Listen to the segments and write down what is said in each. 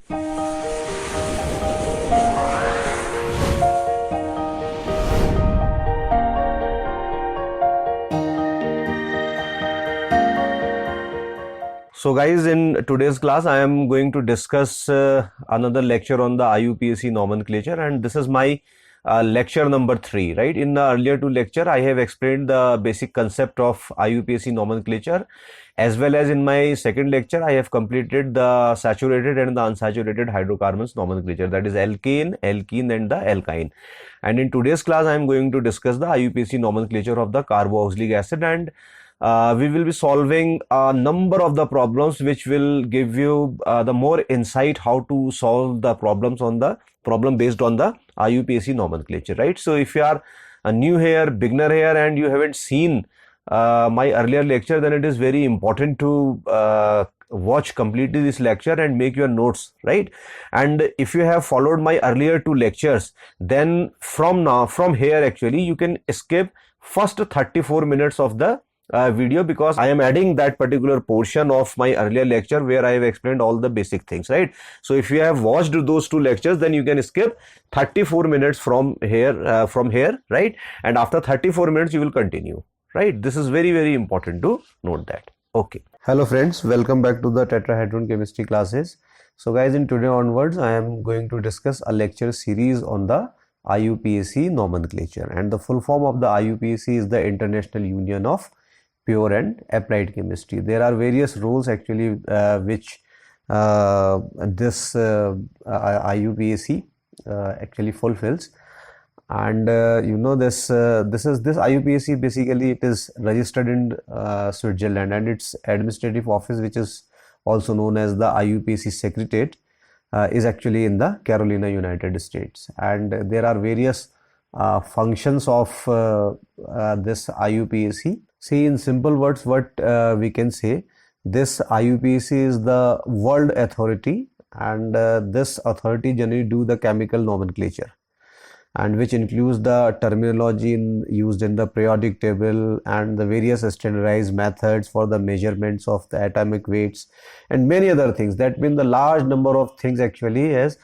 So guys, in today's class I am going to discuss another lecture on the Iupac nomenclature, and this is my lecture number 3, right? In the earlier 2 lecture I have explained the basic concept of Iupac nomenclature, as well as in my second lecture I have completed the saturated and the unsaturated hydrocarbons nomenclature, that is alkane, alkene and the alkyne. And in today's class I am going to discuss the Iupac nomenclature of the carboxylic acid, and we will be solving a number of the problems which will give you the more insight how to solve the problems on the problem based on the Iupac nomenclature, right? So if you are a new here, beginner here, and you haven't seen my earlier lecture, then it is very important to watch completely this lecture and make your notes, right? And if you have followed my earlier 2 lectures, then from here actually you can skip first 34 minutes of the video, because I am adding that particular portion of my earlier lecture where I have explained all the basic things, right? So if you have watched those 2 lectures, then you can skip 34 minutes from here, right? And after 34 minutes you will continue, right? This is very, very important to note that. Okay. Hello friends, welcome back to the tetrahedron chemistry classes. So guys, in today onwards I am going to discuss a lecture series on the Iupac nomenclature, and the full form of the Iupac is the International Union of Pure and Applied Chemistry. There are various rules actually which this Iupac actually fulfills, and you know this Iupac basically it is registered in Switzerland, and its administrative office, which is also known as the Iupac Secretariat, is actually in the Carolina, United States. And there are various functions of this Iupac. See, in simple words, what we can say, this Iupac is the world authority, and this authority generally do the chemical nomenclature, and which includes the terminology used in the periodic table and the various standardized methods for the measurements of the atomic weights and many other things. That means the large number of things actually has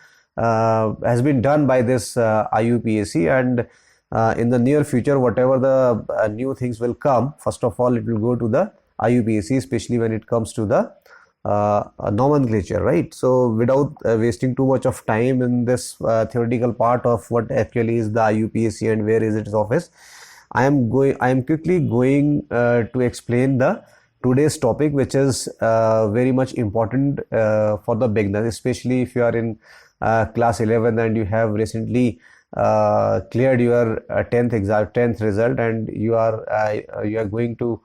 been done by this Iupac, and in the near future, whatever the new things will come, first of all it will go to the Iupac, especially when it comes to the nomenclature, right? So without wasting too much of time in this theoretical part of what actually is the Iupac and where is its office, I am quickly going to explain the today's topic, which is very much important for the beginners, especially if you are in class 11 and you have recently cleared your 10th result, and you are going to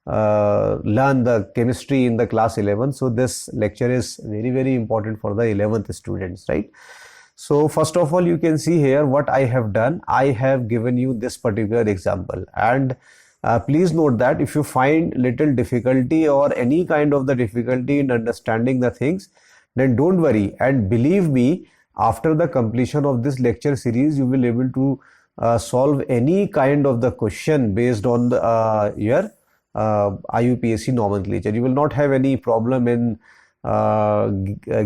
learn the chemistry in the class 11. So this lecture is very, very important for the 11th students, right? So first of all, you can see here what I have done. I have given you this particular example, and please note that if you find little difficulty or any kind of the difficulty in understanding the things, then don't worry, and believe me, after the completion of this lecture series you will be able to solve any kind of the question based on the, your Iupac nomenclature. You will not have any problem in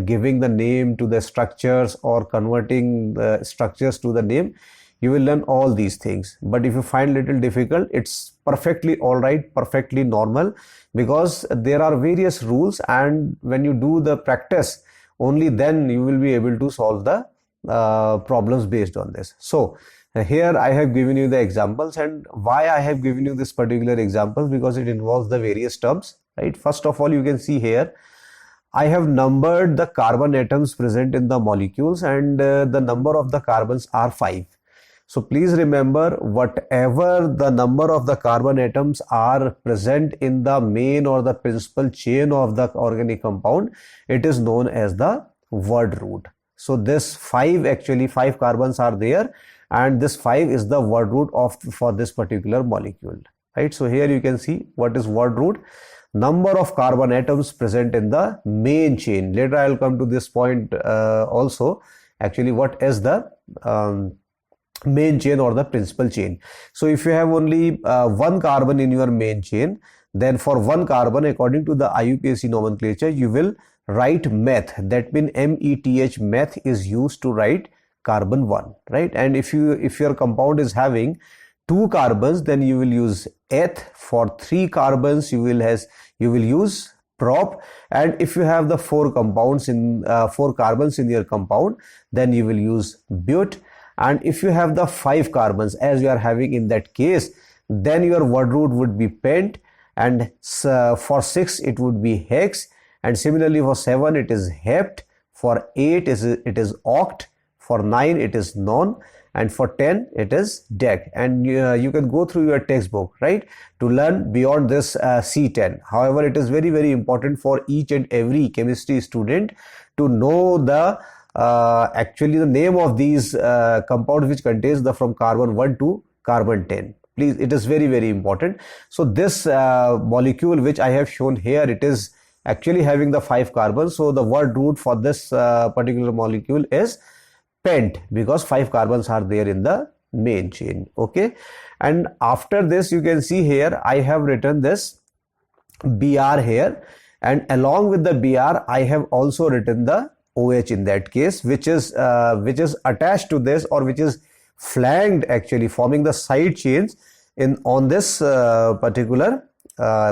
giving the name to the structures or converting the structures to the name. You will learn all these things, but if you find little difficult, it's perfectly all right, perfectly normal, because there are various rules, and when you do the practice, only then you will be able to solve the problems based on this. So here I have given you the examples, and why I have given you this particular example, because it involves the various terms, right? First of all, you can see here I have numbered the carbon atoms present in the molecules, and the number of the carbons are 5. So please remember, whatever the number of the carbon atoms are present in the main or the principal chain of the organic compound, it is known as the word root. So this 5 carbons are there, and this 5 is the word root for this particular molecule, right? So here you can see what is word root. Number of carbon atoms present in the main chain. Later I will come to this point also. Actually, what is the main chain or the principal chain? So if you have only 1 carbon in your main chain, then for 1 carbon, according to the Iupac nomenclature, you will write meth. That means meth, meth is used to write carbon 1, right? And if your compound is having 2 carbons, then you will use eth. For 3 carbons you will use prop, and if you have the 4 carbons in your compound, then you will use but. And if you have the 5 carbons, as you are having in that case, then your word root would be pent, and for 6 it would be hex, and similarly for 7 it is hept, for 8 it is oct, for 9 it is non, and for 10 it is dec. And you can go through your textbook, right, to learn beyond this C10. However, it is very, very important for each and every chemistry student to know the actually the name of these compounds which contains the from carbon 1 to carbon 10. Please, it is very, very important. So this molecule which I have shown here, it is actually having the 5 carbons. So the word root for this particular molecule is pent, because 5 carbons are there in the main chain. Okay, and after this you can see here I have written this Br here, and along with the Br I have also written the OH in that case, which is attached to this, or which is flanked, actually forming the side chains on this particular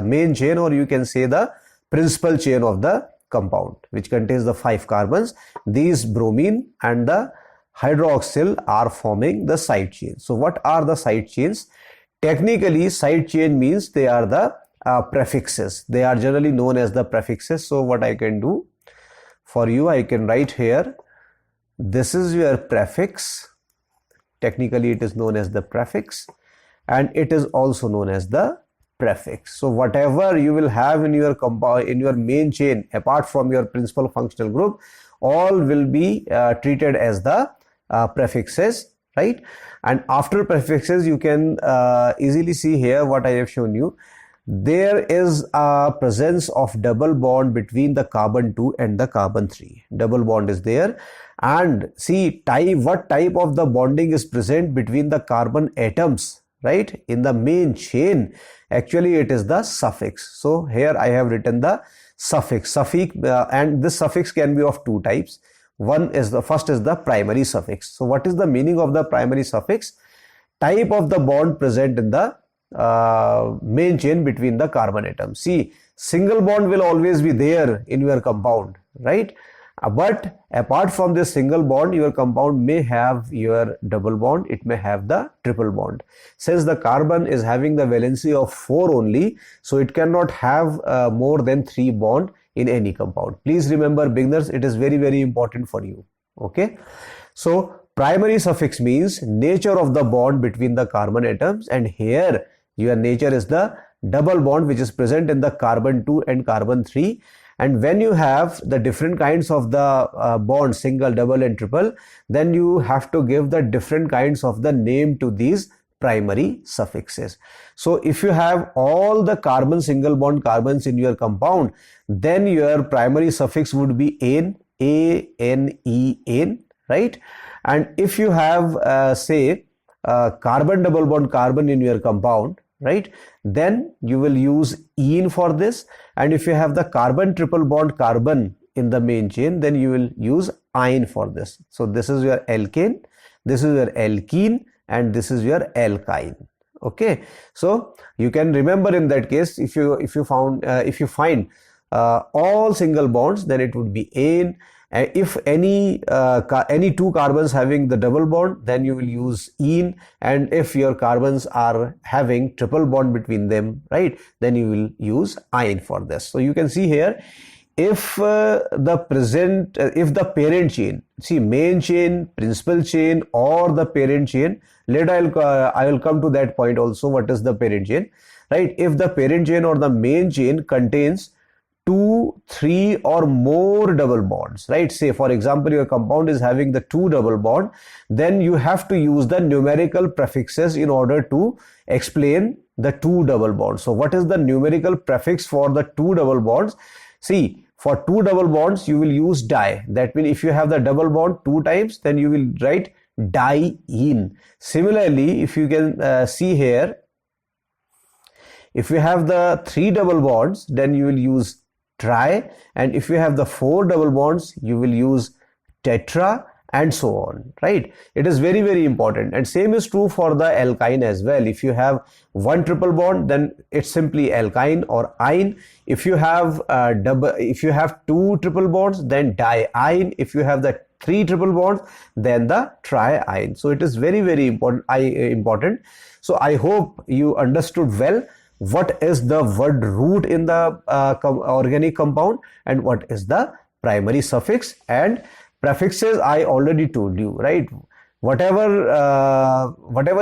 main chain, or you can say the principal chain of the compound, which contains the 5 carbons. These bromine and the hydroxyl are forming the side chains. So what are the side chains? Technically, side chain means they are the prefixes. They are generally known as the prefixes. So what I can do for you, I can write here, this is your prefix. Technically it is known as the prefix, and it is also known as the prefix. So whatever you will have in your compound, in your main chain, apart from your principal functional group, all will be treated as the prefixes, right? And after prefixes, you can easily see here what I have shown you. There is a presence of double bond between the carbon 2 and the carbon 3. Double bond is there, and see what type of the bonding is present between the carbon atoms, right, in the main chain. Actually it is the suffix. So here I have written the suffix, and this suffix can be of 2 types. First is the primary suffix. So what is the meaning of the primary suffix? Type of the bond present in the main chain between the carbon atoms. See, single bond will always be there in your compound, right? But apart from this single bond, your compound may have your double bond, it may have the triple bond. Since the carbon is having the valency of 4 only, so it cannot have more than 3 bond in any compound. Please remember, beginners, it is very, very important for you. Okay, so primary suffix means nature of the bond between the carbon atoms, and here your nature is the double bond which is present in the carbon 2 and carbon 3. And when you have the different kinds of the bonds, single, double and triple, then you have to give the different kinds of the name to these primary suffixes. So if you have all the carbon single bond carbons in your compound, then your primary suffix would be ane, A-N-E-ane, right? And if you have say carbon double bond carbon in your compound, right, then you will use ene for this. And if you have the carbon triple bond carbon in the main chain, then you will use ine for this. So this is your alkane, this is your alkene, and this is your alkyne. Okay, so you can remember in that case, if you find all single bonds, then it would be ane. If any 2 carbons having the double bond, then you will use ene, and if your carbons are having triple bond between them, right, then you will use ine for this. So you can see here, if the parent chain, see, main chain, principal chain, or the parent chain, later I will come to that point also, what is the parent chain, right? If the parent chain or the main chain contains 2, 3 or more double bonds, right? Say for example your compound is having the 2 double bond, then you have to use the numerical prefixes in order to explain the 2 double bonds. So what is the numerical prefix for the 2 double bonds? See, for 2 double bonds you will use di. That means if you have the double bond 2 times, then you will write diene. Similarly, if you can see here, if you have the 3 double bonds, then you will use tri, and if you have the 4 double bonds, you will use tetra, and so on, right? It is very, very important. And same is true for the alkyne as well. If you have 1 triple bond, then it's simply alkyne or ine. If you have if you have 2 triple bonds, then diine. If you have the 3 triple bonds, then the triine. So it is very, very important. So I hope you understood well what is the word root in the organic compound and what is the primary suffix. And prefixes I already told you, right? Whatever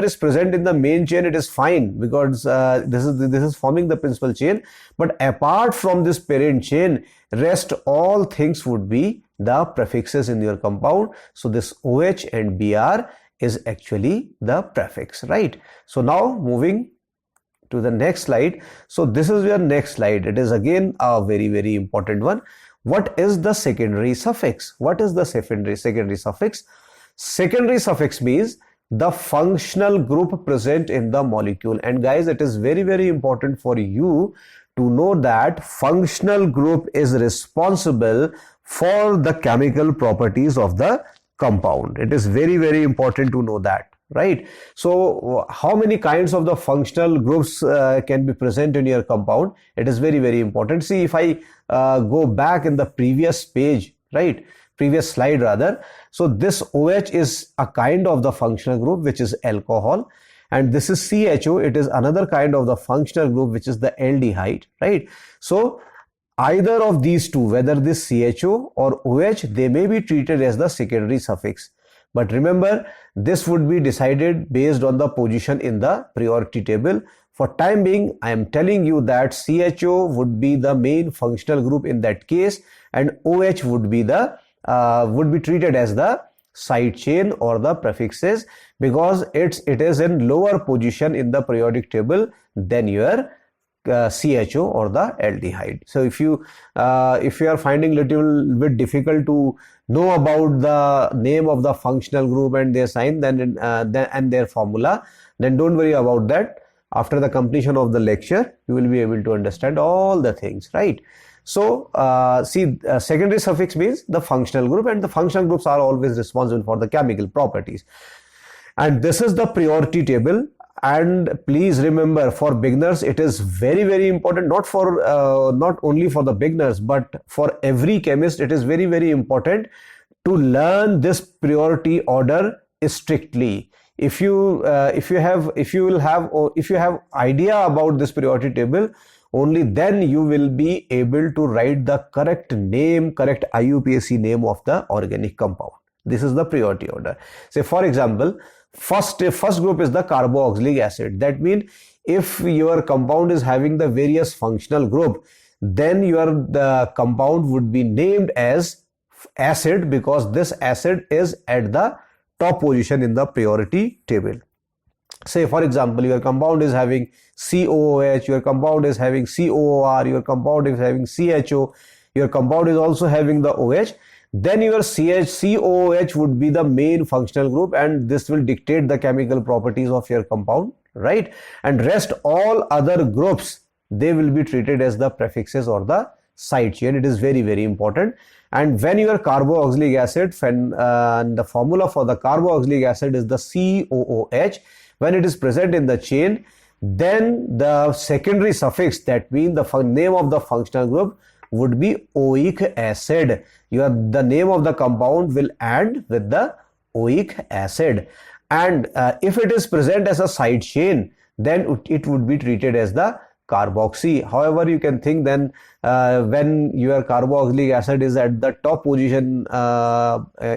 is present in the main chain, it is fine, because this is forming the principal chain. But apart from this parent chain, rest all things would be the prefixes in your compound. So this OH and Br is actually the prefix, right? So now moving to the next slide. So this is your next slide. It is again a very, very important one. What is the secondary suffix? What is the secondary suffix? Secondary suffix means the functional group present in the molecule. And guys, it is very, very important for you to know that functional group is responsible for the chemical properties of the compound. It is very, very important to know that, right? So how many kinds of the functional groups can be present in your compound? It is very, very important. See, if I go back in the previous page, right, previous slide rather, so this OH is a kind of the functional group which is alcohol, and this is CHO. It is another kind of the functional group which is the aldehyde, right? So either of these two, whether this CHO or OH, they may be treated as the secondary suffix. But remember, this would be decided based on the position in the priority table. For time being, I am telling you that CHO would be the main functional group in that case, and OH would be treated as the side chain or the prefixes, because it is in lower position in the periodic table than your CHO or the aldehyde. So if you are finding little bit difficult to know about the name of the functional group and their sign and their formula, then don't worry about that. After the completion of the lecture, you will be able to understand all the things, right? So secondary suffix means the functional group, and the functional groups are always responsible for the chemical properties. And this is the priority table. And please remember, for beginners, it is very, very important, not only for the beginners, but for every chemist. It is very, very important to learn this priority order strictly. If you have idea about this priority table, only then you will be able to write the correct IUPAC name of the organic compound. This is the priority order. Say, for example, first group is the carboxylic acid. That means if your compound is having the various functional group, then the compound would be named as acid, because this acid is at the top position in the priority table. Say, for example, your compound is having COOH, your compound is having COOR, your compound is having CHO, your compound is also having the OH. Then your COOH would be the main functional group, and this will dictate the chemical properties of your compound, right? And rest all other groups, they will be treated as the prefixes or the side chain. It is very, very important. And when your carboxylic acid, the formula for the carboxylic acid is the COOH, when it is present in the chain, then the secondary suffix, that means the name of the functional group, would be oic acid. The name of the compound will end with the oic acid. And if it is present as a side chain, then it would be treated as the carboxy. However, you can think then when your carboxylic acid is at the top position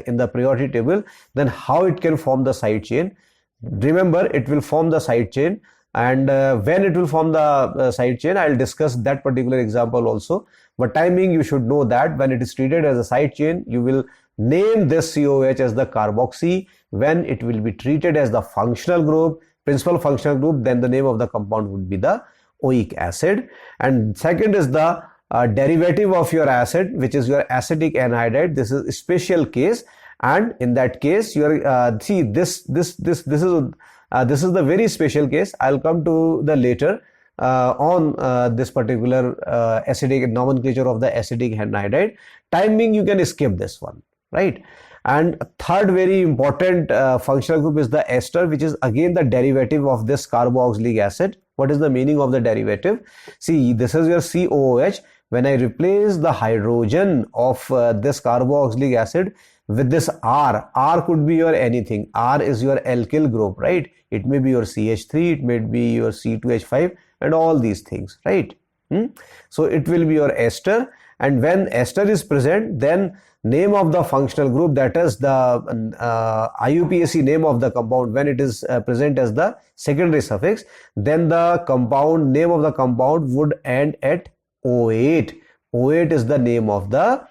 in the priority table, then how it can form the side chain? Remember, it will form the side chain, and when it will form the side chain, I will discuss that particular example also. But timing, you should know that when it is treated as a side chain, you will name this COH as the carboxy. When it will be treated as the functional group, principal functional group, then the name of the compound would be the oic acid. And second is the derivative of your acid, which is your acetic anhydride. This is a special case, and in that case, your this is the very special case. I'll come to the later. on this particular acidic nomenclature of the acidic anhydride. Time being, you can skip this one, right? And third very important functional group is the ester, which is again the derivative of this carboxylic acid. What is the meaning of the derivative? See, this is your COOH. When I replace the hydrogen of this carboxylic acid with this R could be your anything. R is your alkyl group, right? It may be your CH3, it may be your C2H5 and all these things, right? So it will be your ester, and when ester is present, then name of the functional group, that is the IUPAC name of the compound, when it is present as the secondary suffix, then the compound name of the compound would end at O8. O8 is the name of the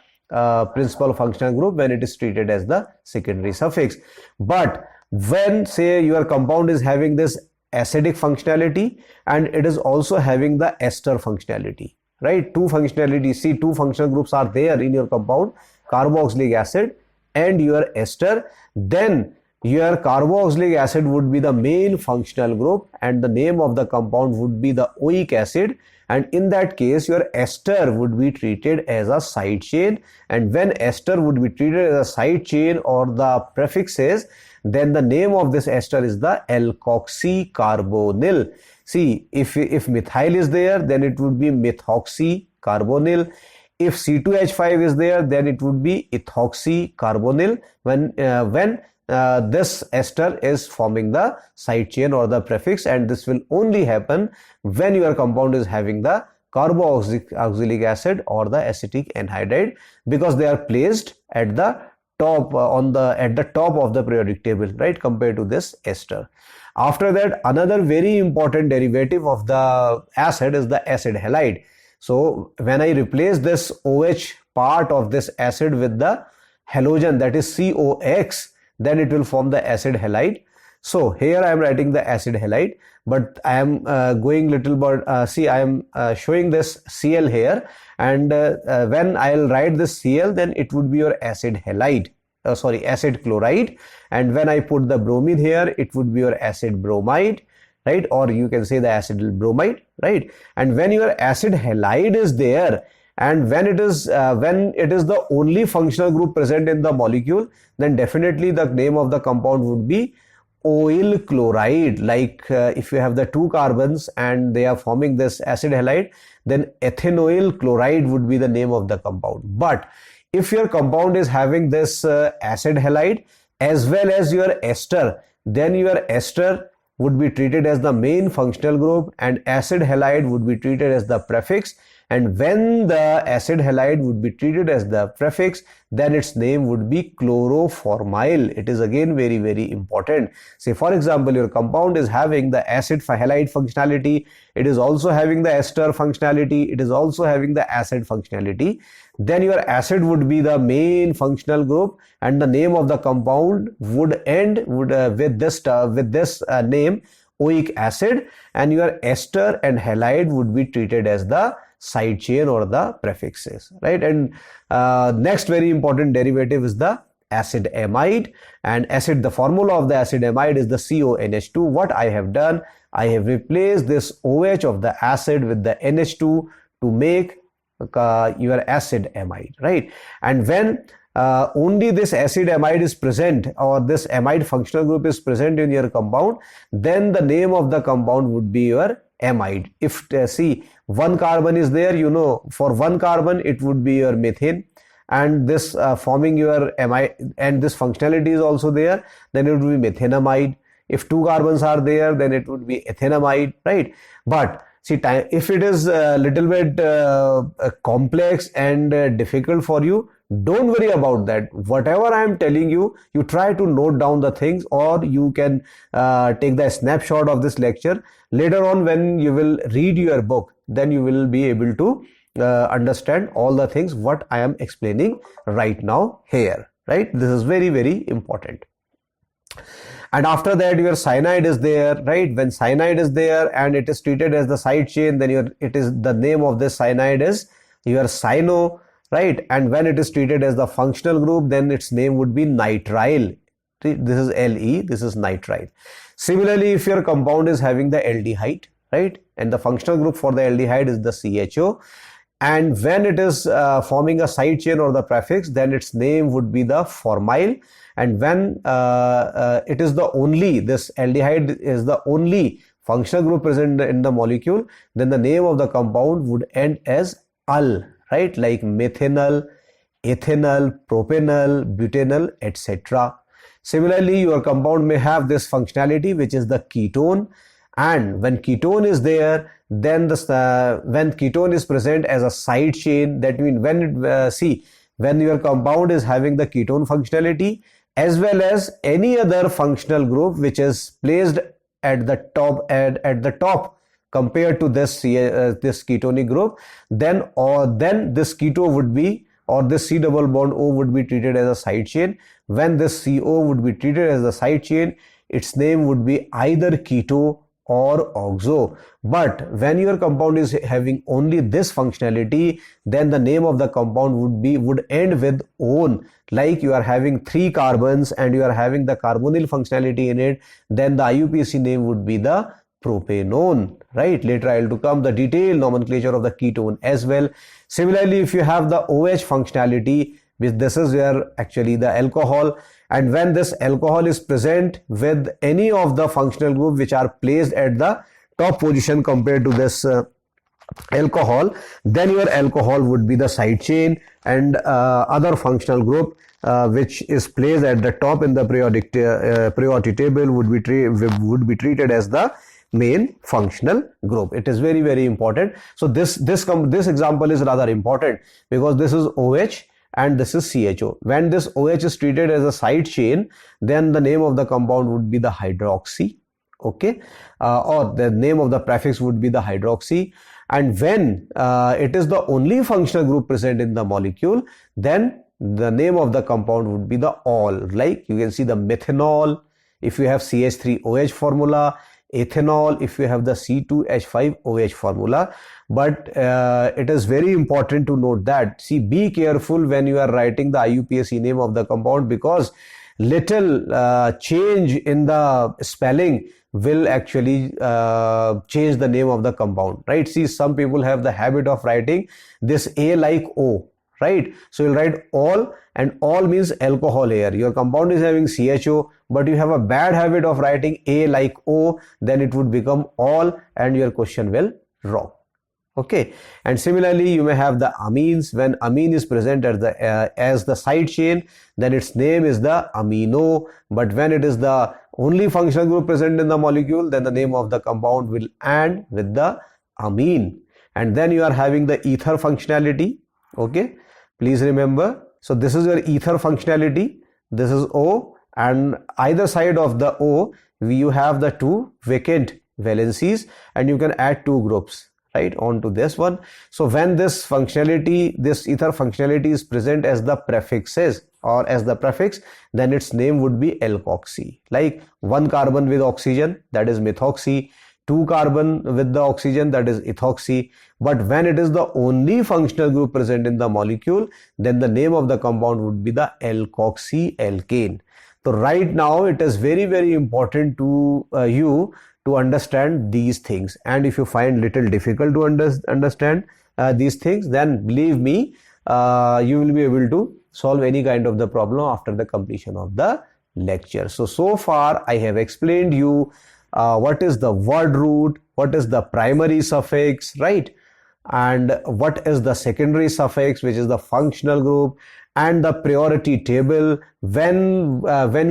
principal functional group when it is treated as the secondary suffix. But when, say, your compound is having this acidic functionality and it is also having the ester functionality, right? Two functionalities, see, two functional groups are there in your compound, carboxylic acid and your ester, then your carboxylic acid would be the main functional group and the name of the compound would be the oic acid, and in that case your ester would be treated as a side chain, and when ester would be treated as a side chain or the prefix is, then the name of this ester is the alkoxycarbonyl. See, if methyl is there, then it would be methoxycarbonyl. If C2H5 is there, then it would be ethoxycarbonyl when this ester is forming the side chain or the prefix, and this will only happen when your compound is having the carboxylic acid or the acetic anhydride, because they are placed at the top at the top of the periodic table, right, compared to this ester. After that, another very important derivative of the acid is the acid halide. So when I replace this OH part of this acid with the halogen, that is COX, then it will form the acid halide. So here I am writing the acid halide, but I am going little bit, see, I am showing this Cl here, and when I will write this Cl, then it would be your acid halide, acid chloride, and when I put the bromine here, it would be your acid bromide, right? Or you can say the acid bromide, right? And when your acid halide is there, and when it is the only functional group present in the molecule, then definitely the name of the compound would be oil chloride. Like if you have the two carbons and they are forming this acid halide, then ethanoyl chloride would be the name of the compound. But if your compound is having this acid halide as well as your ester, then your ester would be treated as the main functional group and acid halide would be treated as the prefix, and when the acid halide would be treated as the prefix, then its name would be chloroformyl. It is again very, very important. Say for example, your compound is having the acid halide functionality, it is also having the ester functionality, it is also having the acid functionality, then your acid would be the main functional group and the name of the compound would end with this name, oic acid, and your ester and halide would be treated as the side chain or the prefixes, right? And next very important derivative is the acid amide, and the formula of the acid amide is the CONH2. What I have done, I have replaced this OH of the acid with the NH2 to make your acid amide, right? And when only this acid amide is present or this amide functional group is present in your compound, then the name of the compound would be your amide. If see, one carbon is there, you know, for one carbon it would be your methane, and this forming your amide, and this functionality is also there, then it would be methanamide. If two carbons are there, then it would be ethanamide, right? But see, if it is a little bit complex and difficult for you, don't worry about that. Whatever I am telling you, you try to note down the things, or you can take the snapshot of this lecture. Later on, when you will read your book, then you will be able to understand all the things what I am explaining right now here, right? This is very, very important. And after that, your cyanide is there, right? When cyanide is there and it is treated as the side chain, then it is the name of this cyanide is your cyano, right? And when it is treated as the functional group, then its name would be nitrile. This is Le, this is nitrile. Similarly, if your compound is having the aldehyde, right? And the functional group for the aldehyde is the CHO. And when it is forming a side chain or the prefix, then its name would be the formyl. And when it is the only, this aldehyde is the only functional group present in the molecule, then the name of the compound would end as ul, right? Like methanol, ethanol, propanol, butanol, etc. Similarly, your compound may have this functionality, which is the ketone. And when ketone is there, then when ketone is present as a side chain, that means when your compound is having the ketone functionality as well as any other functional group which is placed at the top compared to this ketonic group, then this keto would be, or this C double bond O would be treated as a side chain. When this CO would be treated as a side chain, its name would be either keto or oxo. But when your compound is having only this functionality, then the name of the compound would end with -one. Like you are having 3 carbons and you are having the carbonyl functionality in it, then the IUPAC name would be the propanone, right? Later I will to come the detailed nomenclature of the ketone as well. Similarly, if you have the OH functionality, which this is where actually the alcohol, and when this alcohol is present with any of the functional group which are placed at the top position compared to this alcohol, then your alcohol would be the side chain, and other functional group which is placed at the top in the priority table would be treated as the main functional group. It is very, very important. So this example is rather important because this is OH and this is CHO. When this OH is treated as a side chain, then the name of the compound would be the hydroxy, okay, or the name of the prefix would be the hydroxy. And when it is the only functional group present in the molecule, then the name of the compound would be the ol. Like you can see the methanol if you have CH3OH formula, ethanol if you have the C2H5OH formula. But it is very important to note that, see, be careful when you are writing the IUPAC name of the compound, because little change in the spelling will actually change the name of the compound, right? See, some people have the habit of writing this A like O, right? So you'll write all, and all means alcohol here. Your compound is having CHO, but you have a bad habit of writing A like O, then it would become all and your question will wrong. Okay, and similarly you may have the amines. When amine is present as the side chain, then its name is the amino. But when it is the only functional group present in the molecule, then the name of the compound will end with the amine. And then you are having the ether functionality. Okay, please remember. So this is your ether functionality. This is O, and either side of the O you have the 2 vacant valencies, and you can add 2 groups right onto this one. So when this functionality, this ether functionality is present as the prefixes or as the prefix, then its name would be alkoxy. Like 1 carbon with oxygen, that is methoxy, 2 carbon with the oxygen, that is ethoxy. But when it is the only functional group present in the molecule, then the name of the compound would be the alkoxy alkane. So right now it is very, very important to you to understand these things, and if you find little difficult to understand these things, then believe me, you will be able to solve any kind of the problem after the completion of the lecture. So far I have explained you what is the word root, what is the primary suffix, right, and what is the secondary suffix, which is the functional group, and the priority table. When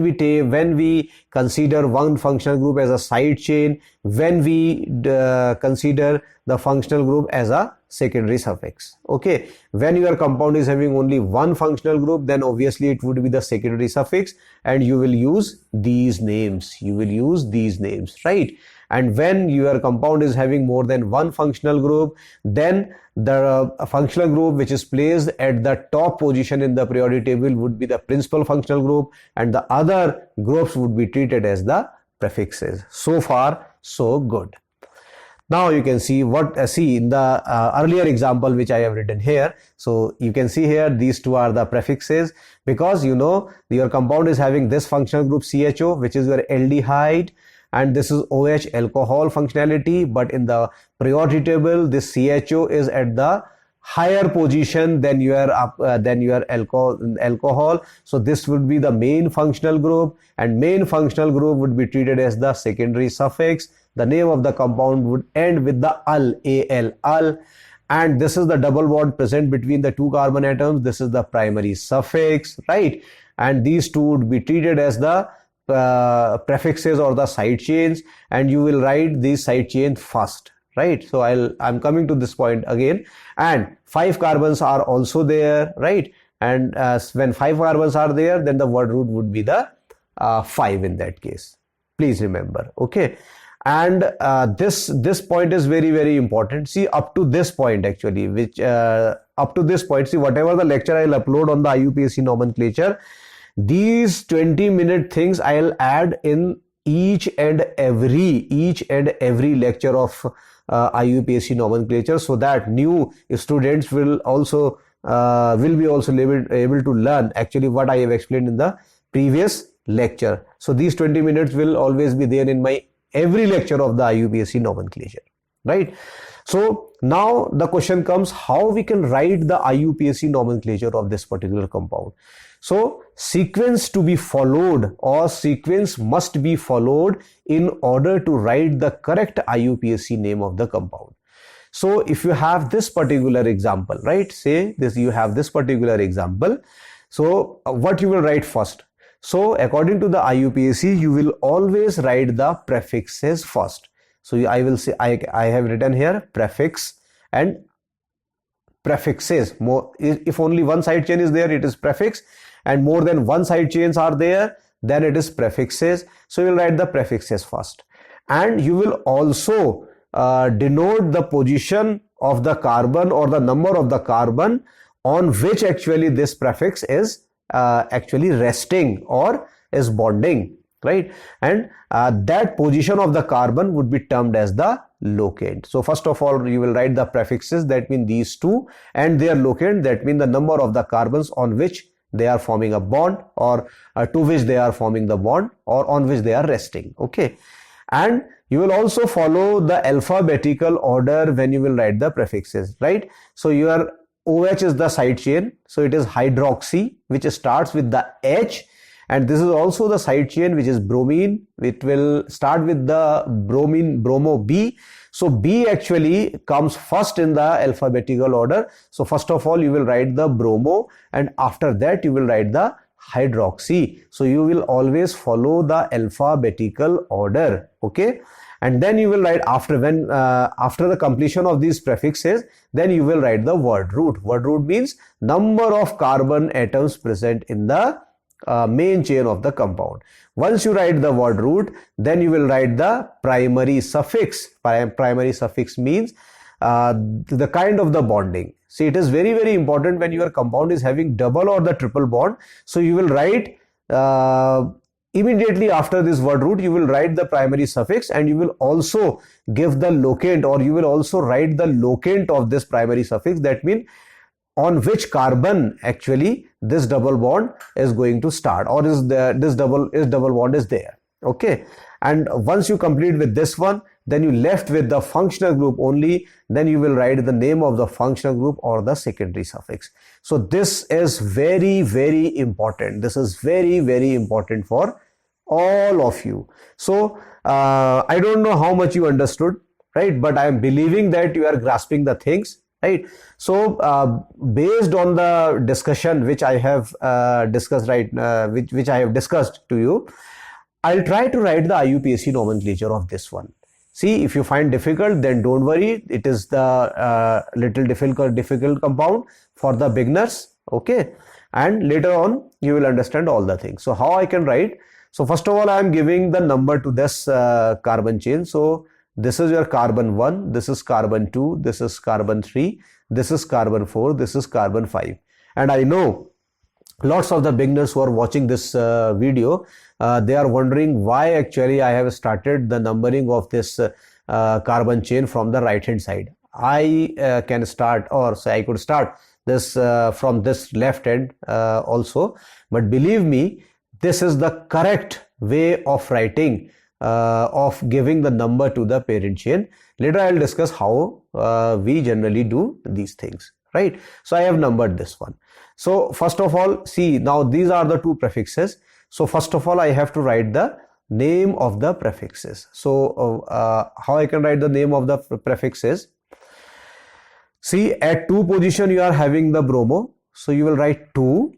we consider one functional group as a side chain, when we consider the functional group as a secondary suffix. Okay, when your compound is having only one functional group, then obviously it would be the secondary suffix, and you will use these names. Right? And when your compound is having more than one functional group, then the functional group which is placed at the top position in the priority table would be the principal functional group, and the other groups would be treated as the prefixes. So far, so good. Now you can see in the earlier example which I have written here. So you can see here these 2 are the prefixes, because you know your compound is having this functional group CHO, which is your aldehyde, and this is OH alcohol functionality, but in the priority table this CHO is at the higher position than your alcohol. So this would be the main functional group, and main functional group would be treated as the secondary suffix. The name of the compound would end with the al, and this is the double bond present between the two carbon atoms. This is the primary suffix, right? And these two would be treated as the prefixes or the side chains, and you will write these side chains first, right? So I'm coming to this point again, and 5 carbons are also there, right? And when 5 carbons are there, then the word root would be the 5 in that case. Please remember, okay? And this point is very, very important. See, up to this point actually, up to this point, see, whatever the lecture I'll upload on the IUPAC nomenclature, these 20-minute things I'll add in each and every lecture of IUPAC nomenclature, so that new students will be also able to learn actually what I have explained in the previous lecture. So these 20 minutes will always be there in my every lecture of the IUPAC nomenclature, right? So now the question comes, how we can write the IUPAC nomenclature of this particular compound. So sequence to be followed, or sequence must be followed in order to write the correct IUPAC name of the compound. So if you have this particular example, right, say this, you have this particular example, so what you will write first? So according to the IUPAC, you will always write the prefixes first. So I will say, I have written here prefix and prefixes. If only one side chain is there, it is prefix, and more than one side chains are there, then it is prefixes. So you will write the prefixes first, and you will also denote the position of the carbon or the number of the carbon on which actually this prefix is actually resting or is bonding, right? And that position of the carbon would be termed as the locant. So first of all, you will write the prefixes, that mean these two, and their locant, that mean the number of the carbons on which they are forming a bond, or to which they are forming the bond, or on which they are resting, okay? And you will also follow the alphabetical order when you will write the prefixes, right? So your OH is the side chain, so it is hydroxy, which starts with the H, and this is also the side chain, which is bromine. It will start with the bromine, bromo B. So B actually comes first in the alphabetical order. So first of all, you will write the bromo, and after that you will write the hydroxy. So you will always follow the alphabetical order, okay? And then you will write after the completion of these prefixes, then you will write the word root. Word root means number of carbon atoms present in the main chain of the compound. Once you write the word root, then you will write the primary suffix. Primary suffix means the kind of the bonding. See, it is very, very important when your compound is having double or the triple bond. So you will write immediately after this word root, you will write the primary suffix, and you will also give the locant, or you will also write the locant of this primary suffix, that means on which carbon actually this double bond is going to start, or this double bond is there, okay? And once you complete with this one, then you left with the functional group only, then you will write the name of the functional group or the secondary suffix. So this is very, very important. This is very, very important for all of you. So I don't know how much you understood, right? But I am believing that you are grasping the things, right? So based on the discussion which I have discussed, right, which I have discussed to you, I'll try to write the IUPAC nomenclature of this one. See, if you find difficult, then don't worry. It is the little difficult compound for the beginners, okay? And later on, you will understand all the things. So how I can write? So first of all, I am giving the number to this carbon chain. So this is your carbon 1, this is carbon 2, this is carbon 3, this is carbon 4, this is carbon 5. And I know lots of the beginners who are watching this video, they are wondering why actually I have started the numbering of this carbon chain from the right hand side. I can start, or say I could start this from this left hand also, but believe me, this is the correct way of writing of giving the number to the parent chain. Later I will discuss how we generally do these things, right? So I have numbered this one. So first of all, see, now these are the two prefixes. So first of all, I have to write the name of the prefixes. So how I can write the name of the prefixes? See, at 2 position you are having the bromo. So you will write 2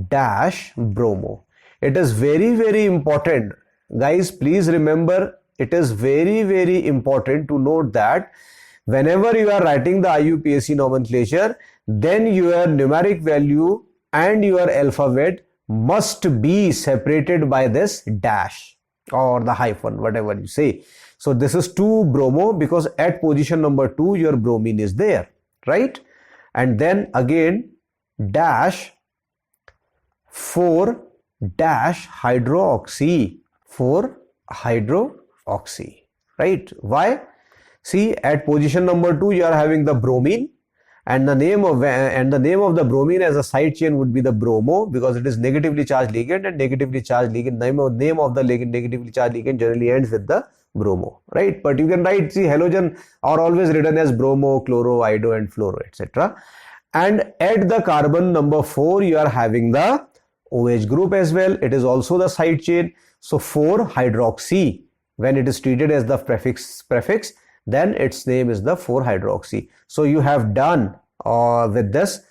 dash bromo. It is very important. Guys, please remember, it is very important to note that whenever you are writing the IUPAC nomenclature, then your numeric value and your alphabet must be separated by this dash or the hyphen, whatever you say. So this is 2 bromo because at position number 2 your bromine is there, right? And then again dash 4 dash hydroxy, 4 hydroxy, right? Why? See, at position number 2 you are having the bromine, and the name of the bromine as a side chain would be the bromo because it is negatively charged ligand, and negatively charged ligand, name of the negatively charged ligand generally ends with the bromo, right? But you can write, see, halogen are always written as bromo, chloro, iodo and fluoro, etc. And at the carbon number 4 you are having the OH group as well. It is also the side chain. So 4 hydroxy, when it is treated as the prefix, then its name is the 4 hydroxy. So you have done with this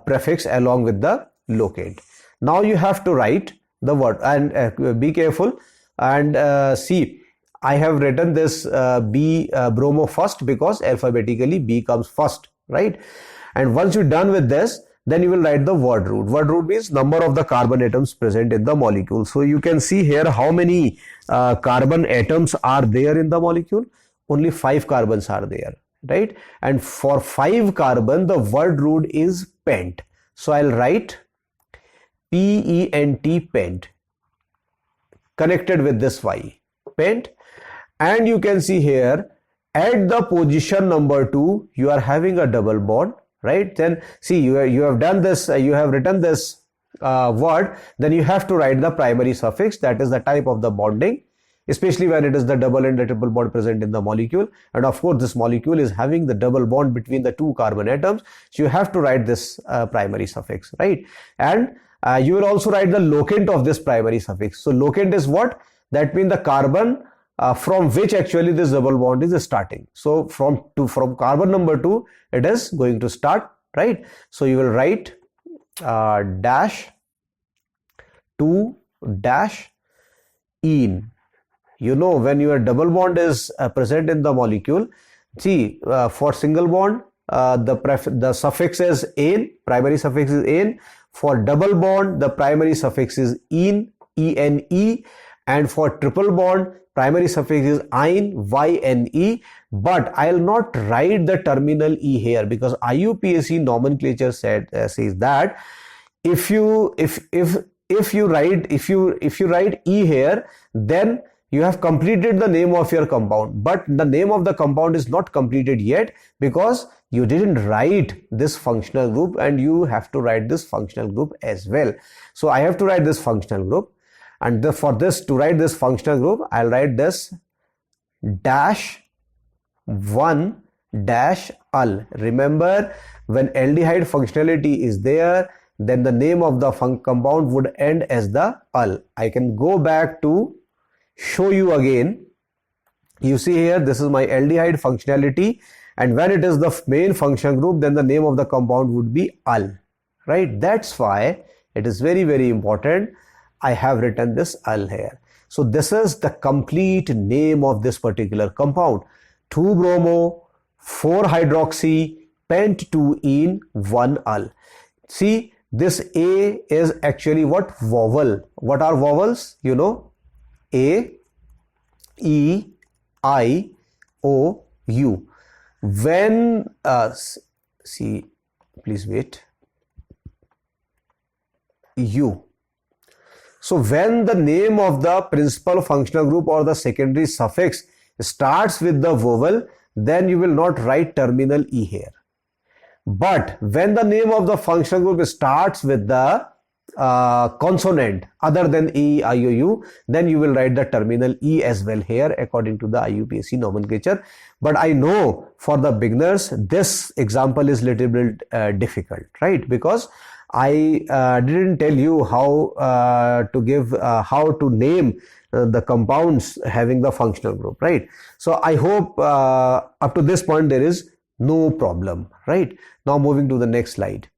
prefix along with the locate. Now you have to write the word, and be careful and see, I have written this B bromo first because alphabetically B comes first, right? And once you're done with this, then you will write the word root. Word root means number of the carbon atoms present in the molecule. So you can see here how many carbon atoms are there in the molecule. Only 5 carbons are there, right? And for 5 carbon, the word root is pent. So I'll write P-E-N-T, pent, connected with this Y, pent. And you can see here at the position number 2, you are having a double bond, right? Then see, you have done this, you have written this word, then you have to write the primary suffix, that is the type of the bonding, especially when it is the double and the triple bond present in the molecule. And of course this molecule is having the double bond between the 2 carbon atoms, so you have to write this primary suffix, right? And you will also write the locant of this primary suffix. So locant is what? That means the carbon from which actually this double bond is starting. So from carbon number 2 it is going to start, right? So you will write dash 2 dash ene. You know, when your double bond is present in the molecule, see, for single bond the suffix is ane, primary suffix is ane. For double bond the primary suffix is ene, E-N-E, and for triple bond primary suffix is yne, Y-N-E. But I'll not write the terminal E here because IUPAC nomenclature says that if you write E here, then you have completed the name of your compound, but the name of the compound is not completed yet because you didn't write this functional group, and you have to write this functional group as well. So I have to write this functional group, and for this, to write this functional group, I'll write this dash 1 dash ul. Remember, when aldehyde functionality is there, then the name of the compound would end as the ul. I can go back to show you again. You see here, this is my aldehyde functionality, and when it is the main function group, then the name of the compound would be ul, right? That's why it is very important I have written this ul here. So this is the complete name of this particular compound: 2 bromo, 4 hydroxy, pent 2 ene, 1 ul. See, this A is actually what? Vowel. What are vowels? You know, A, E, I, O, U. When see, please wait, U. So when the name of the principal functional group or the secondary suffix starts with the vowel, then you will not write terminal E here. But when the name of the functional group starts with the consonant other than E, I, O, U, then you will write the terminal E as well here according to the IUPAC nomenclature. But I know for the beginners this example is little bit difficult, right? Because I didn't tell you how to name the compounds having the functional group, right? So I hope up to this point there is no problem, right? Now moving to the next slide.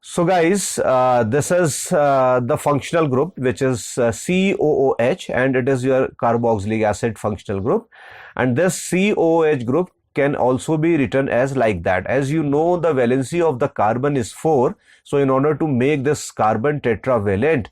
So guys, this is the functional group, which is COOH, and it is your carboxylic acid functional group. And this COOH group can also be written as like that. As you know, the valency of the carbon is 4. So in order to make this carbon tetravalent,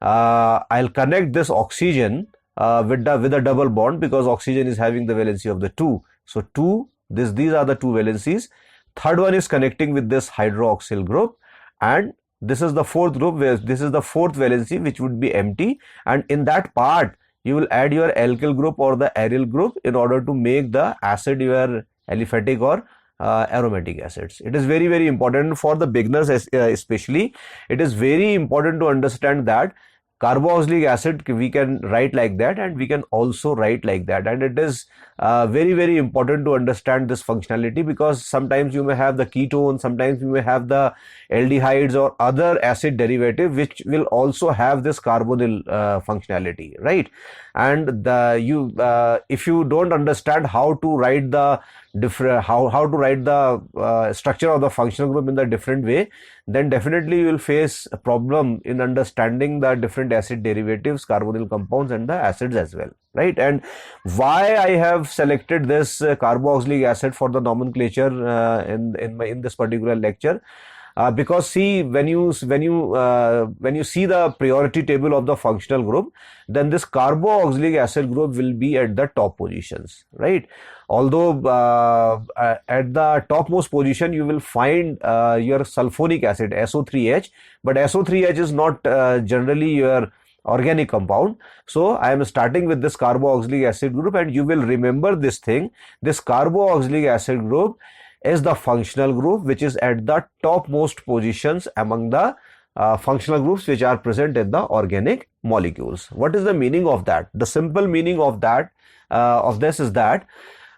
I'll connect this oxygen with a double bond, because oxygen is having the valency of the 2. So 2, these are the two valencies. Third one is connecting with this hydroxyl group, and this is the fourth group, where this is the fourth valency, which would be empty, and in that part you will add your alkyl group or the aryl group in order to make the acid your aliphatic or aromatic acids. It is very, very important for the beginners, especially. It is very important to understand that carboxylic acid we can write like that, and we can also write like that, and it is very, very important to understand this functionality, because sometimes you may have the ketone, sometimes you may have the aldehydes or other acid derivative which will also have this carbonyl functionality, right? And if you don't understand how to write the how to write the structure of the functional group in the different way, then definitely you will face a problem in understanding the different acid derivatives, carbonyl compounds, and the acids as well, right? And why I have selected this carboxylic acid for the nomenclature in this particular lecture, because see, when you see the priority table of the functional group, then this carboxylic acid group will be at the top positions, right? Although at the topmost position you will find your sulfonic acid SO3H, but SO3H is not generally your organic compound. So I am starting with this carboxylic acid group, and you will remember this thing. This carboxylic acid group is the functional group which is at the topmost positions among the functional groups which are present in the organic molecules. What is the meaning of that? The simple meaning of that of this is that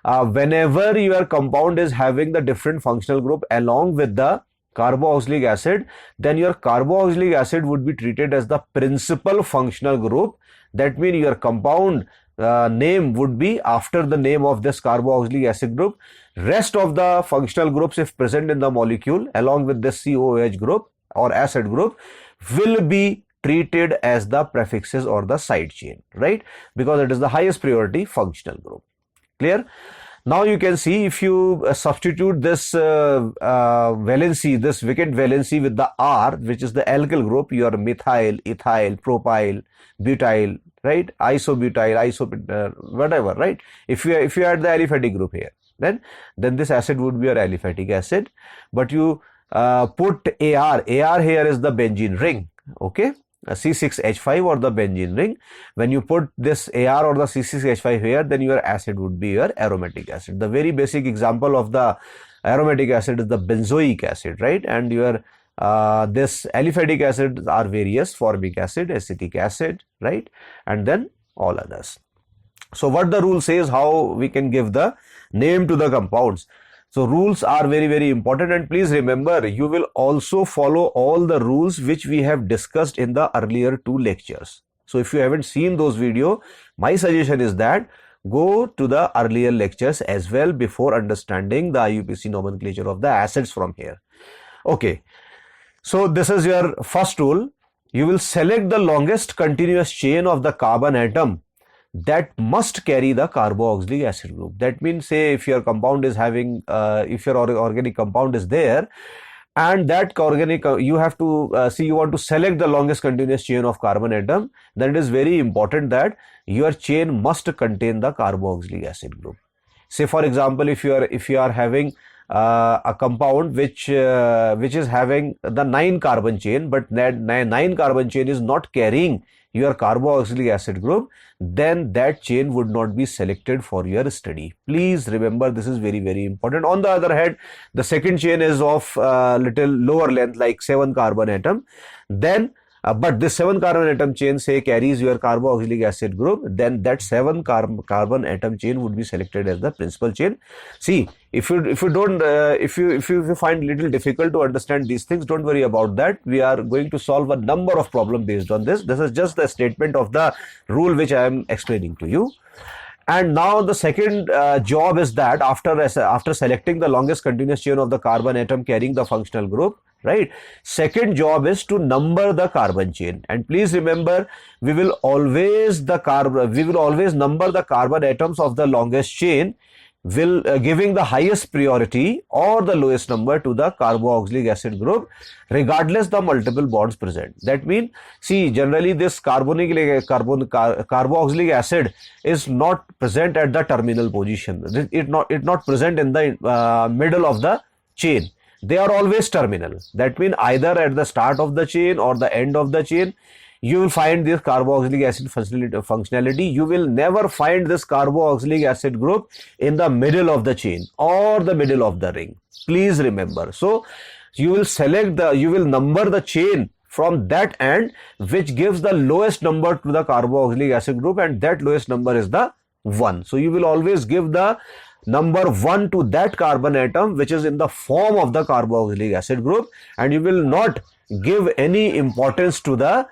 whenever your compound is having the different functional group along with the carboxylic acid, then your carboxylic acid would be treated as the principal functional group. That means your compound name would be after the name of this carboxylic acid group. Rest of the functional groups, if present in the molecule along with this COOH group or acid group, will be treated as the prefixes or the side chain, right? Because it is the highest priority functional group. Clear? Now you can see, if you substitute this valency, this vacant valency with the R, which is the alkyl group, your methyl, ethyl, propyl, butyl, right? Isobutyl, whatever, right? If you add the aliphatic group here, then this acid would be your aliphatic acid. But you put AR here is the benzene ring, okay? C6H5 or the benzene ring. When you put this AR or the C6H5 here, then your acid would be your aromatic acid. The very basic example of the aromatic acid is the benzoic acid, right? And your this aliphatic acids are various: formic acid, acetic acid, right? And then all others. So what the rule says, how we can give the name to the compounds. So rules are very, very important, and please remember, you will also follow all the rules which we have discussed in the earlier 2 lectures. So if you haven't seen those videos, my suggestion is that go to the earlier lectures as well before understanding the IUPAC nomenclature of the acids from here. Okay, so this is your first rule. You will select the longest continuous chain of the carbon atom that must carry the carboxylic acid group. That means, say if your compound is having, if your organic compound is there, and that organic, you have to you want to select the longest continuous chain of carbon atom, then it is very important that your chain must contain the carboxylic acid group. Say for example, if you are having a compound which is having the 9 carbon chain, but that 9 carbon chain is not carrying your carboxylic acid group, then that chain would not be selected for your study. Please remember, this is very, very important. On the other hand, the second chain is of little lower length, like 7 carbon atom, then but this 7 carbon atom chain say carries your carboxylic acid group, then that 7 carbon atom chain would be selected as the principal chain. See, if you don't if you find little difficult to understand these things, don't worry about that. We are going to solve a number of problems based on this. This is just the statement of the rule which I am explaining to you. And now the second job is that after selecting the longest continuous chain of the carbon atom carrying the functional group, right, second job is to number the carbon chain. And please remember, we will always number the carbon atoms of the longest chain, will giving the highest priority or the lowest number to the carboxylic acid group, regardless the multiple bonds present. That means, see, generally this carboxylic acid is not present at the terminal position. It not present in the middle of the chain. They are always terminal. That means either at the start of the chain or the end of the chain, you will find this carboxylic acid functionality. You will never find this carboxylic acid group in the middle of the chain or the middle of the ring. Please remember. So you will number the chain from that end, which gives the lowest number to the carboxylic acid group, and that lowest number is the 1. So you will always give the number 1 to that carbon atom which is in the form of the carboxylic acid group, and you will not give any importance to the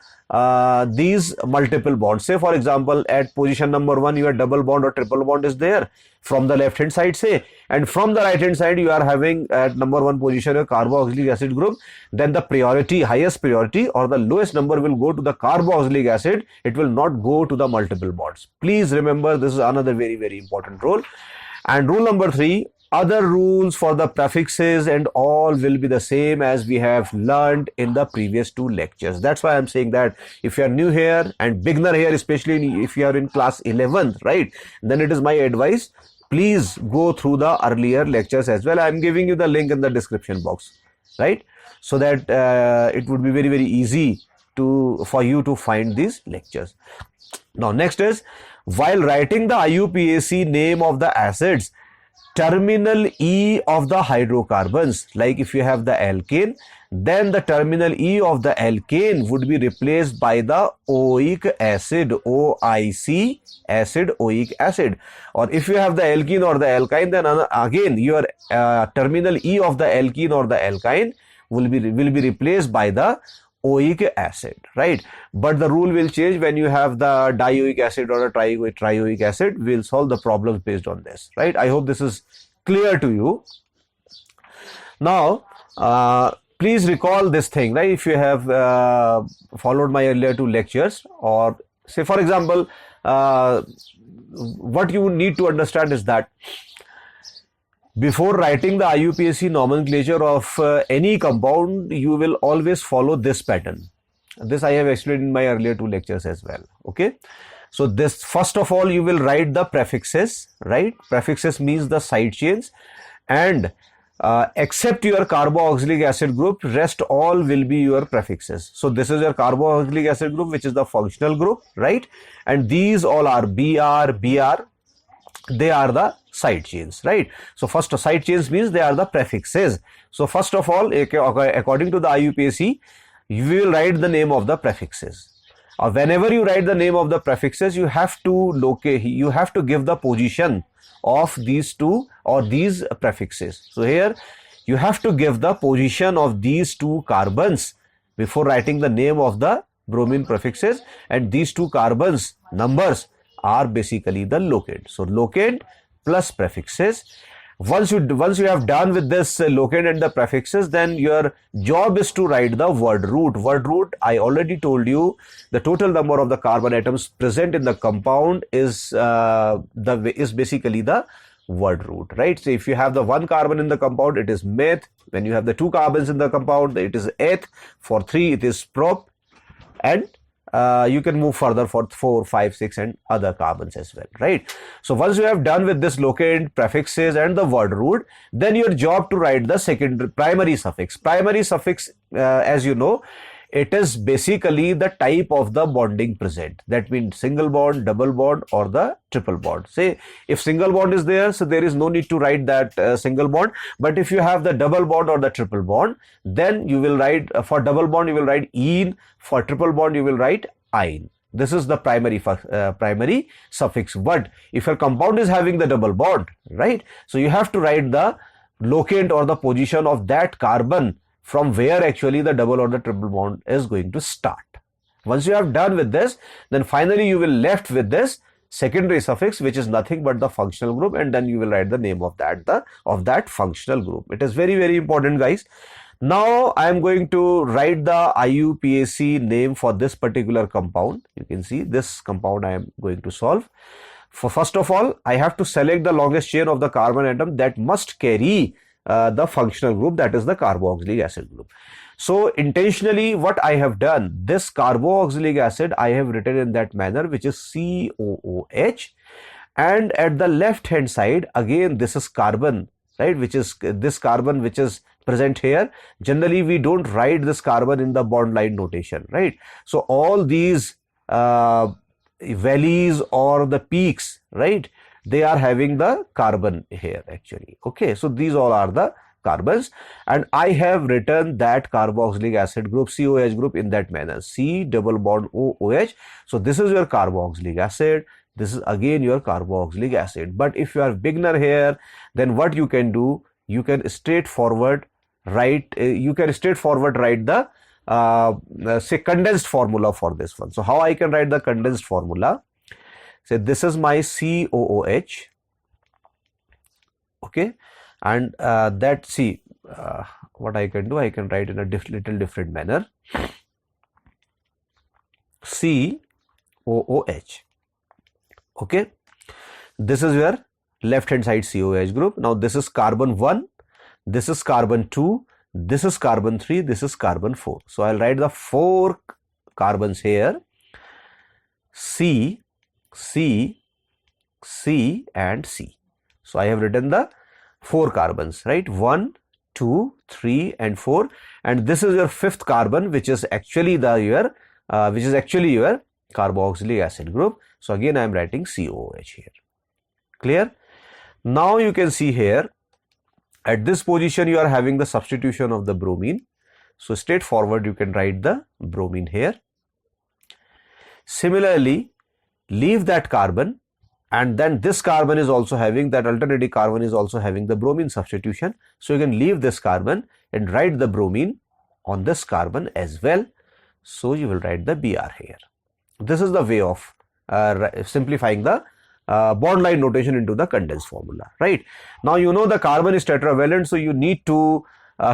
these multiple bonds. Say for example, at position number 1 your double bond or triple bond is there from the left hand side, say, and from the right hand side you are having at number 1 position a carboxylic acid group, then the highest priority or the lowest number will go to the carboxylic acid. It will not go to the multiple bonds. Please remember, this is another very, very important rule. And rule number 3, other rules for the prefixes and all will be the same as we have learned in the previous 2 lectures. That's why I'm saying that if you are new here and beginner here, especially if you are in class 11th, right, then it is my advice, please go through the earlier lectures as well. I'm giving you the link in the description box, right, so that it would be very, very easy for you to find these lectures. Now next is, while writing the IUPAC name of the acids, terminal E of the hydrocarbons, like if you have the alkane, then the terminal E of the alkane would be replaced by the oic acid, OIC acid, oic acid. Or if you have the alkene or the alkyne, then again your terminal E of the alkene or the alkyne will be replaced by the oic acid, right? But the rule will change when you have the dioic acid or a trioic acid. We'll solve the problems based on this, right? I hope this is clear to you. Now, please recall this thing, right? If you have followed my earlier 2 lectures, or say for example, what you need to understand is that before writing the IUPAC nomenclature of any compound, you will always follow this pattern. This I have explained in my earlier 2 lectures as well. Okay. So this, first of all, you will write the prefixes, right? Prefixes means the side chains, and except your carboxylic acid group, rest all will be your prefixes. So this is your carboxylic acid group, which is the functional group, right? And these all are BR. They are the side chains, right? So first, side chains means they are the prefixes. So first of all, according to the IUPAC, you will write the name of the prefixes. Whenever you write the name of the prefixes, you have to give the position of these 2 or these prefixes. So here you have to give the position of these 2 carbons before writing the name of the bromine prefixes, and these 2 carbons numbers are basically the locate. So locate plus prefixes. Once you have done with this locate and the prefixes, then your job is to write the word root. Word root, I already told you, the total number of the carbon atoms present in the compound is basically the word root, right? So if you have the 1 carbon in the compound, it is meth. When you have the 2 carbons in the compound, it is eth. For 3, it is prop, and you can move further for 4, 5, 6 and other carbons as well, right? So once you have done with this locate, prefixes and the word root, then your job to write the second primary suffix. Primary suffix, as you know, it is basically the type of the bonding present. That means single bond, double bond or the triple bond. Say if single bond is there, so there is no need to write that single bond. But if you have the double bond or the triple bond, then you will write, for double bond you will write "-ine", for triple bond you will write "-ine". This is the primary suffix. But if your compound is having the double bond, right, so you have to write the locant or the position of that carbon from where actually the double or the triple bond is going to start. Once you have done with this, then finally you will left with this secondary suffix, which is nothing but the functional group, and then you will write the name of that functional group. It is very, very important, guys. Now I am going to write the IUPAC name for this particular compound. You can see this compound I am going to solve. First of all, I have to select the longest chain of the carbon atom that must carry the functional group, that is the carboxylic acid group. So intentionally what I have done, this carboxylic acid I have written in that manner, which is COOH, and at the left hand side again this is carbon, right, which is this carbon which is present here. Generally we don't write this carbon in the bond line notation, right? So all these valleys or the peaks, right, they are having the carbon here actually. Okay, so these all are the carbons, and I have written that carboxylic acid group, COH group, in that manner, C double bond OOH. So this is your carboxylic acid, this is again your carboxylic acid. But if you are beginner here, then what you can do, you can straightforward write the say condensed formula for this one. So how I can write the condensed formula? Say this is my COOH, okay, and that C, what I can do, I can write in a little different manner, COOH, okay. This is your left hand side COH group. Now this is carbon 1, this is carbon 2, this is carbon 3, this is carbon 4. So I'll write the 4 carbons here, C, and C. So I have written the 4 carbons, right? 1, 2, 3 and 4, and this is your 5th carbon, which is actually your carboxylic acid group. So again I am writing COOH here. Clear? Now you can see here at this position you are having the substitution of the bromine. So straightforward you can write the bromine here. Similarly, leave that carbon, and then this carbon is also having, that alternative carbon is also having the bromine substitution. So you can leave this carbon and write the bromine on this carbon as well. So you will write the Br here. This is the way of simplifying the bond line notation into the condensed formula, right? Now you know the carbon is tetravalent, so you need to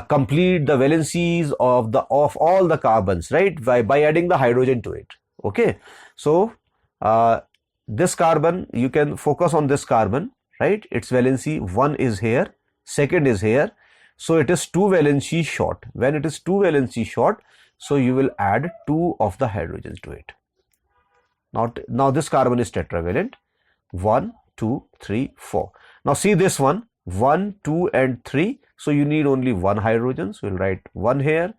complete the valencies of all the carbons, right, by adding the hydrogen to it. Okay, so this carbon, you can focus on this carbon, right? Its valency 1 is here, 2nd is here, so it is 2 valency short. When it is 2 valency short, so you will add 2 of the hydrogens to it. Now this carbon is tetravalent, 1, 2, 3, 4. Now see this one, 1, 2 and 3, so you need only 1 hydrogen, so we'll write 1 here.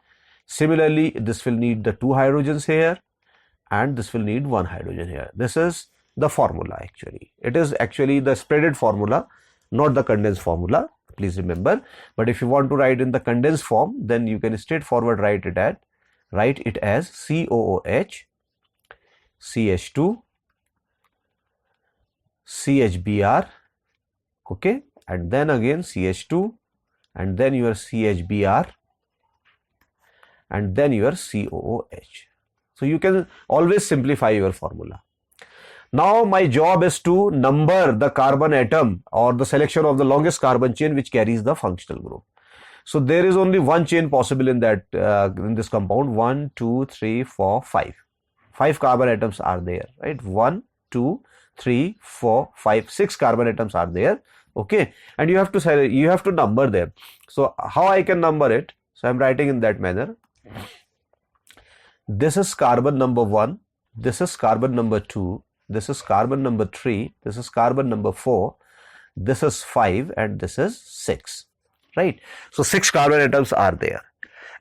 Similarly, this will need the 2 hydrogens here, and this will need 1 hydrogen here. This is the formula actually. It is actually the spreaded formula, not the condensed formula, please remember. But if you want to write in the condensed form, then you can straightforward write it as COOH, CH2, CHBr, okay, and then again CH2, and then your CHBr, and then your COOH. So you can always simplify your formula. Now my job is to number the carbon atom or the selection of the longest carbon chain which carries the functional group. So there is only one chain possible in that in this compound. 1, 2, 3, 4, 5. 5 carbon atoms are there, right? 1, 2, 3, 4, 5, 6 carbon atoms are there. Okay, and you have to number them. So how I can number it? So I am writing in that manner. This is carbon number 1, this is carbon number 2, this is carbon number 3, this is carbon number 4, this is 5, and this is 6, right? So 6 carbon atoms are there,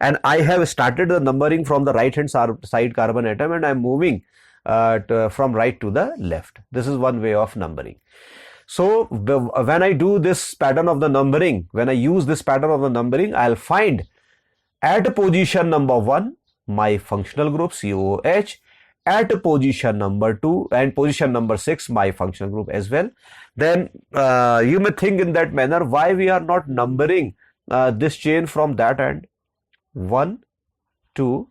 and I have started the numbering from the right hand side carbon atom, and I am moving from right to the left. This is one way of numbering. So when I do this pattern of the numbering, when I use this pattern of the numbering, I'll find at position number 1 my functional group COOH, at position number 2 and position number 6 my functional group as well. Then you may think in that manner, why we are not numbering this chain from that end? 1, 2,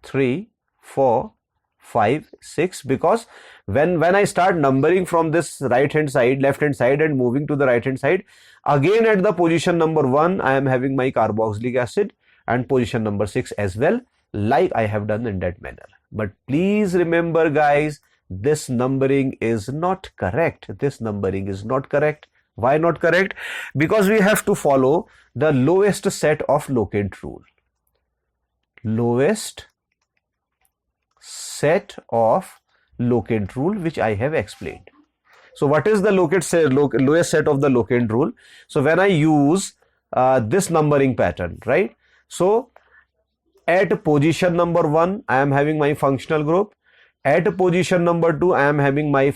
3, 4, 5, 6, because when I start numbering from this right hand side, left hand side, and moving to the right hand side, again at the position number 1 I am having my carboxylic acid, and position number 6 as well, like I have done in that manner. But please remember guys, this numbering is not correct. This numbering is not correct. Why not correct? Because we have to follow the lowest set of locate rule. Lowest set of locate rule, which I have explained. So what is the lowest set of the locate rule? So when I use this numbering pattern, right? So at position number 1 I am having my functional group, at position number 2 I am having my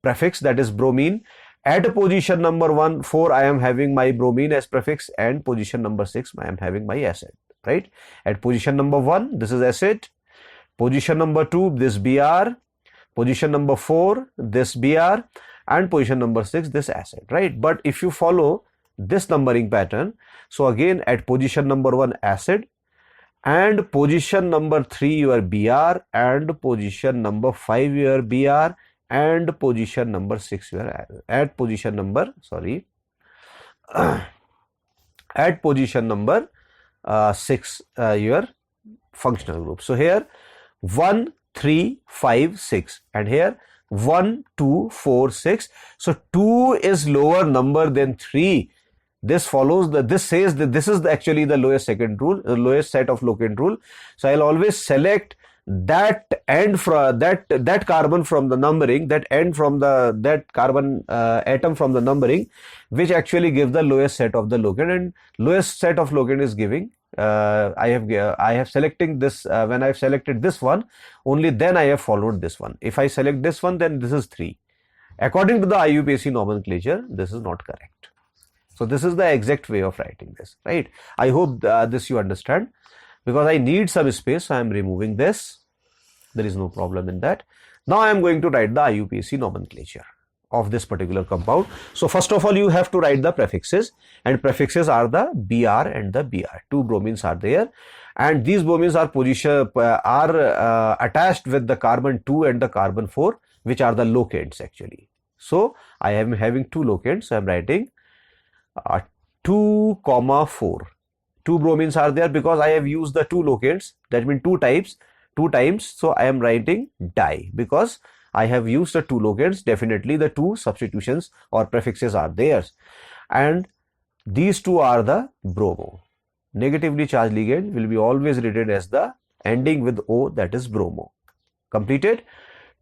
prefix, that is bromine, at position number 4 I am having my bromine as prefix, and position number 6 I am having my acid, right? At position number 1 this is acid, position number 2 this Br, position number 4 this Br, and position number 6 this acid, right? But if you follow this numbering pattern, so again at position number 1 acid, and position number 3 your Br, and position number 5 your Br, and position number 6 your at position number at position number 6 your functional group. So here 1, 3, 5, 6, and here 1, 2, 4, 6. So 2 is lower number than 3. This follows this says that this is actually the lowest second rule, the lowest set of locate rule. So I'll always select that end from that carbon from the numbering, that end from that carbon atom from the numbering, which actually gives the lowest set of the locate, and lowest set of locate is giving I have selecting this when I have selected this one, only then I have followed this one. If I select this one, then this is 3. According to the Iupac nomenclature, this is not correct. So this is the exact way of writing this, right? I hope this you understand. Because I need some space, so I am removing this. There is no problem in that. Now I am going to write the Iupac nomenclature of this particular compound. So first of all, you have to write the prefixes, and prefixes are the Br and the Br. 2 bromines are there, and these bromines are attached with the carbon 2 and the carbon 4, which are the locates actually. So I am having 2 locates, so I am writing 2, 4. 2 bromines are there because I have used the 2 locates, that means 2 times, so I am writing di because I have used the 2 locates. Definitely the 2 substitutions or prefixes are there, and these 2 are the bromo. Negatively charged ligand will be always written as the ending with O, that is bromo. Completed.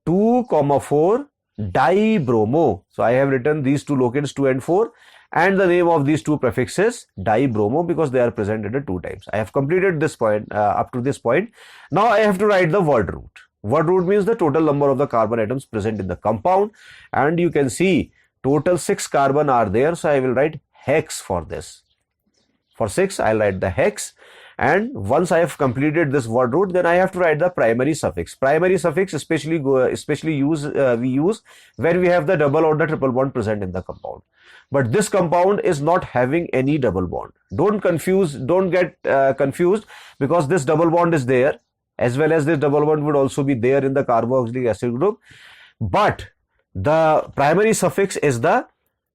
2, 4 dibromo. So I have written these 2 locates 2 and 4, and the name of these 2 prefixes dibromo because they are presented at 2 times. I have completed this point up to this point. Now I have to write the word root. Word root means the total number of the carbon atoms present in the compound, and you can see total 6 carbon are there, so I will write hex for this. For 6 I will write the hex, and once I have completed this word root, then I have to write the primary suffix. Primary suffix especially we use when we have the double or the triple bond present in the compound. But this compound is not having any double bond. Don't get confused, because this double bond is there, as well as this double bond would also be there in the carboxylic acid group. But the primary suffix is the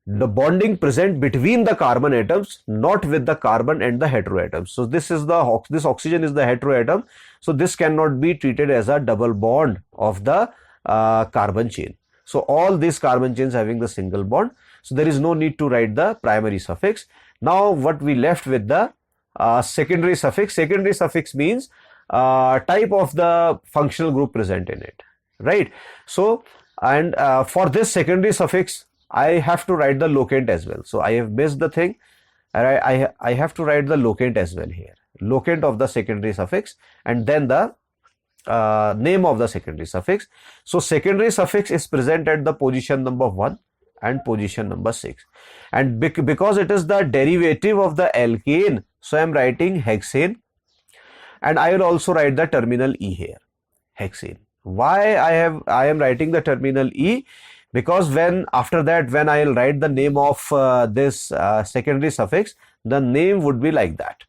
bonding present between the carbon atoms, not with the carbon and the heteroatoms. So this oxygen is the heteroatom, so this cannot be treated as a double bond of the carbon chain. So all these carbon chains having the single bond, so there is no need to write the primary suffix. Now what we left with the secondary suffix. Secondary suffix means type of the functional group present in it, right? So, and for this secondary suffix, I have to write the locant as well. So I have missed the thing. I have to write the locant as well here. Locant of the secondary suffix, and then the name of the secondary suffix. So secondary suffix is present at the position number 1 and position number 6. And because it is the derivative of the alkane, so I am writing hexane. And I will also write the terminal E here, hexane. Why I am writing the terminal E? Because after that when I will write the name of this secondary suffix, the name would be like that.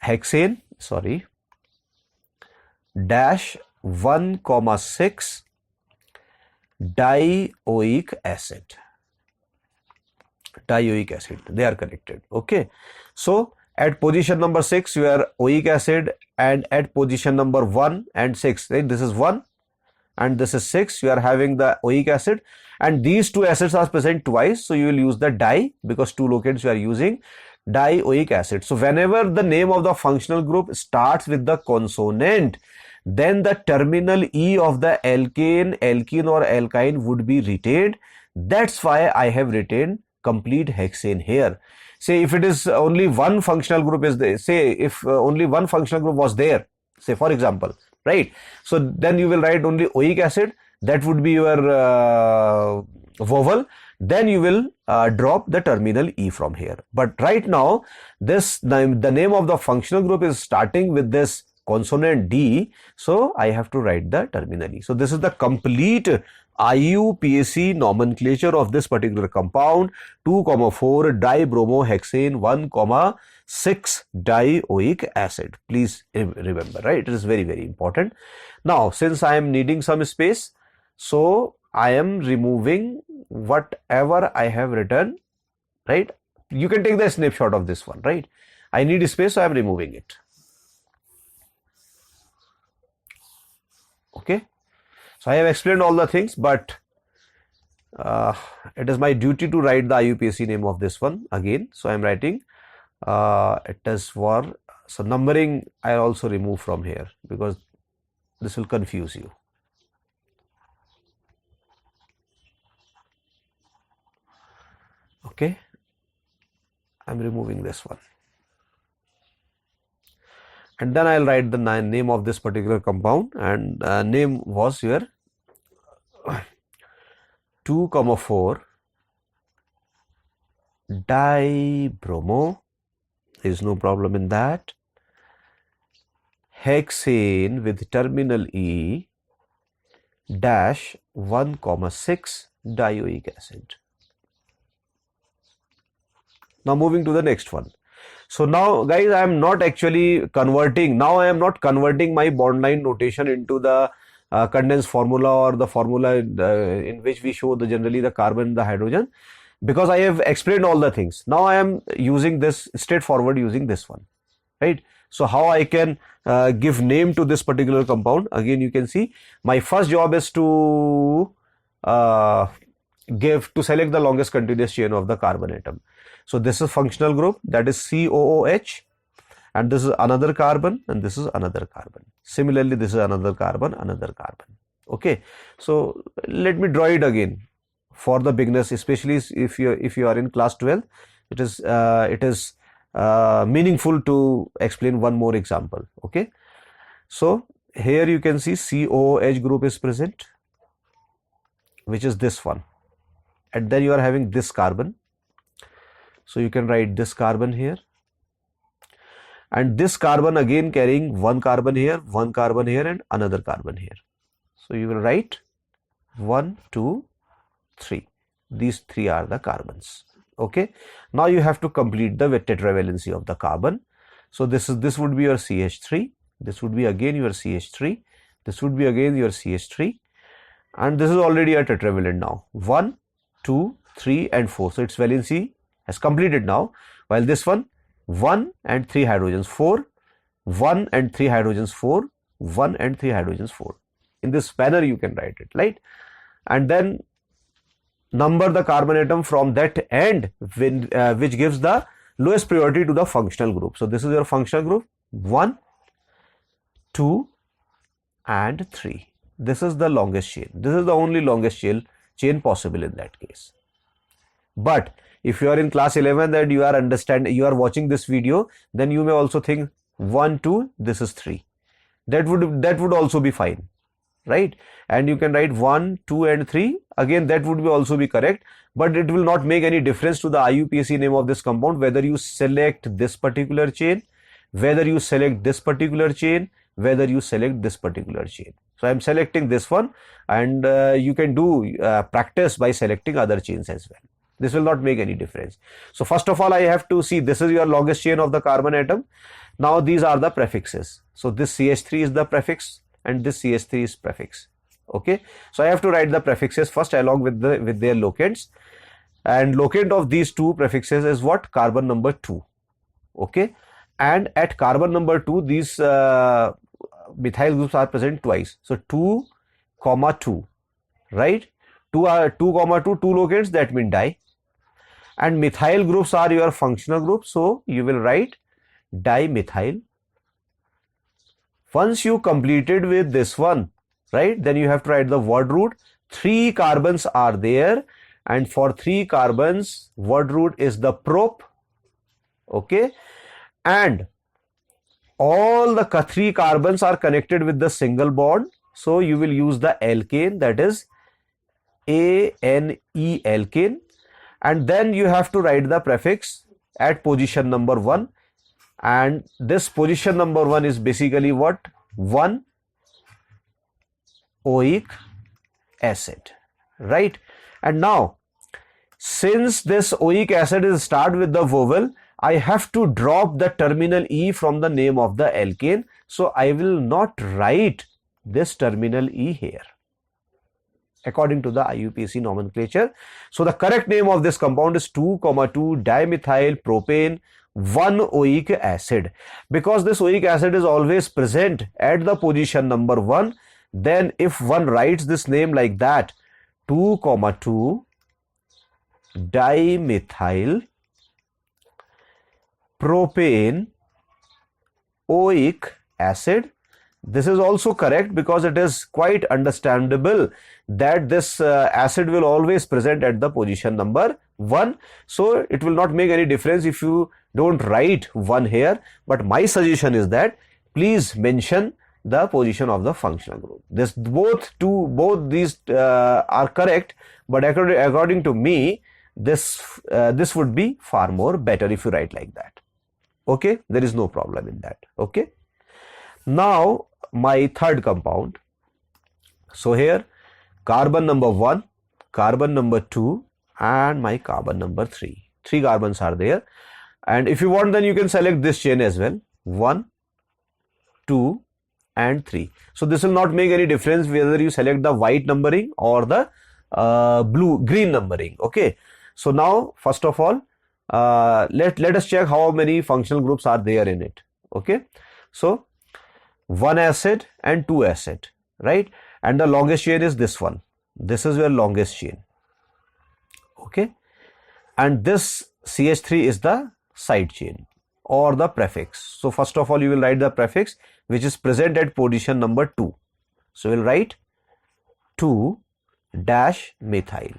Hexane, sorry, dash 1,6 dioic acid. Dioic acid, they are connected. Okay. So at position number 6, your oic acid, and at position number 1 and 6, right? This is 1 and this is 6. You are having the oic acid, and these two acids are present twice. So you will use the di, because two locates you are using dioic acid. So whenever the name of the functional group starts with the consonant, then the terminal E of the alkane, alkene or alkyne would be retained. That's why I have retained complete hexane here. Say if it is only one functional group is there, say if only one functional group was there, say for example, right? So then you will write only oic acid, that would be your vowel. Then you will drop the terminal E from here. But right now, the name of the functional group is starting with this consonant D, so I have to write the terminal E. So this is the complete Iupac nomenclature of this particular compound, 2,4 dibromohexane 1,6 dioic acid. Please remember, right? It is very, very important. Now, since I am needing some space, so I am removing whatever I have written, right? You can take the snapshot of this one, right? I need space, so I am removing it. Okay. So I have explained all the things, but it is my duty to write the Iupac name of this one again. So I am writing it is for, so numbering I also remove from here because this will confuse you. Okay, I am removing this one. And then I'll write the name of this particular compound, and name was your 2,4 dibromo. There is no problem in that. Hexane with terminal E dash 1,6 dioic acid. Now moving to the next one. So now guys, I am not actually converting, now I am not converting my bond line notation into the condensed formula or the formula in which we show generally the carbon and the hydrogen, because I have explained all the things. Now I am using this straightforward, using this one, right? So how I can give name to this particular compound, again you can see my first job is to select the longest continuous chain of the carbon atom. So this is functional group, that is COOH, and this is another carbon, and this is another carbon. Similarly, this is another carbon, another carbon. Okay, so let me draw it again for the beginners, especially if you are in class 12. It is meaningful to explain one more example. Okay, so here you can see COOH group is present, which is this one, and then you are having this carbon. So you can write this carbon here, and this carbon again carrying one carbon here, and another carbon here. So you will write 1, 2, 3. These three are the carbons. Okay. Now you have to complete the tetravalency of the carbon. So this would be your CH3. This would be again your CH3. This would be again your CH3, and this is already a tetravalent now. 1, 2, 3, and 4. So its valency has completed now, while this one 1 and 3 hydrogens 4, 1 and 3 hydrogens 4, 1 and 3 hydrogens 4. In this manner you can write it, right? And then number the carbon atom from that end which gives the lowest priority to the functional group. So this is your functional group, 1, 2 and 3. This is the longest chain. This is the only longest chain possible in that case. But if you are in class 11 and you are watching this video, then you may also think 1, 2, this is 3. That would also be fine, right? And you can write 1, 2 and 3. Again, that would also be correct, but it will not make any difference to the IUPAC name of this compound whether you select this particular chain, whether you select this particular chain, whether you select this particular chain. So I am selecting this one, and you can do practice by selecting other chains as well. This will not make any difference. So first of all, I have to see this is your longest chain of the carbon atom. Now these are the prefixes. So this CH3 is the prefix and this CH3 is prefix. Okay. So I have to write the prefixes first along with their locants. And locant of these two prefixes is what? Carbon number 2. Okay. And at carbon number 2, these methyl groups are present twice. So 2, 2, right? 2, 2, 2 locants, that mean di. And methyl groups are your functional groups. So you will write dimethyl. Once you completed with this one, right, then you have to write the word root. 3 carbons are there, and for 3 carbons, word root is the prop. Okay. And all the 3 carbons are connected with the single bond. So you will use the alkane, that is ANE alkane. And then you have to write the prefix at position number 1. And this position number 1 is basically what? 1 oic acid, right? And now, since this oic acid is start with the vowel, I have to drop the terminal E from the name of the alkane. So I will not write this terminal E here, according to the IUPAC nomenclature. So the correct name of this compound is 2, 2 dimethyl propane 1 oic acid. Because this oic acid is always present at the position number 1, then if one writes this name like that, 2, 2 dimethyl propane oic acid, this is also correct because it is quite understandable that this acid will always present at the position number 1. So it will not make any difference if you don't write 1 here, but my suggestion is that please mention the position of the functional group. Both these are correct, but according to me, this would be far more better if you write like that. Okay, there is no problem in that. Okay. Now my third compound. So here carbon number 1, carbon number 2 and my carbon number 3. 3 carbons are there, and if you want then you can select this chain as well. 1, 2 and 3. So this will not make any difference whether you select the white numbering or the green numbering. Okay. So now first of all, let us check how many functional groups are there in it. Okay. So 1 acid and 2 acid, right? And the longest chain is this one. This is your longest chain. Okay. And this CH3 is the side chain or the prefix. So first of all, you will write the prefix which is present at position number 2. So we'll write 2-methyl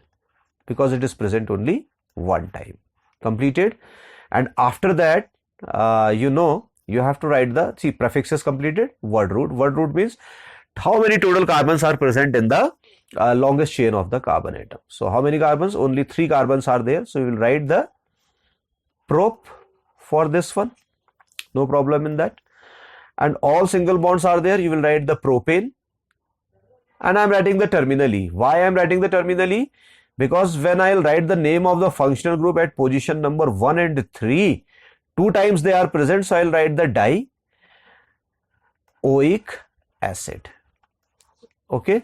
because it is present only one time. Completed. And after that, you have to write the prefixes completed, word root. Word root means how many total carbons are present in the longest chain of the carbon atom. So how many carbons? Only 3 carbons are there. So we will write the prop for this one. No problem in that. And all single bonds are there. You will write the propane. And I am writing the terminal E. Why I am writing the terminal E? Because when I will write the name of the functional group at position number 1 and 3, 2 times they are present. So I will write the dioic acid. Okay.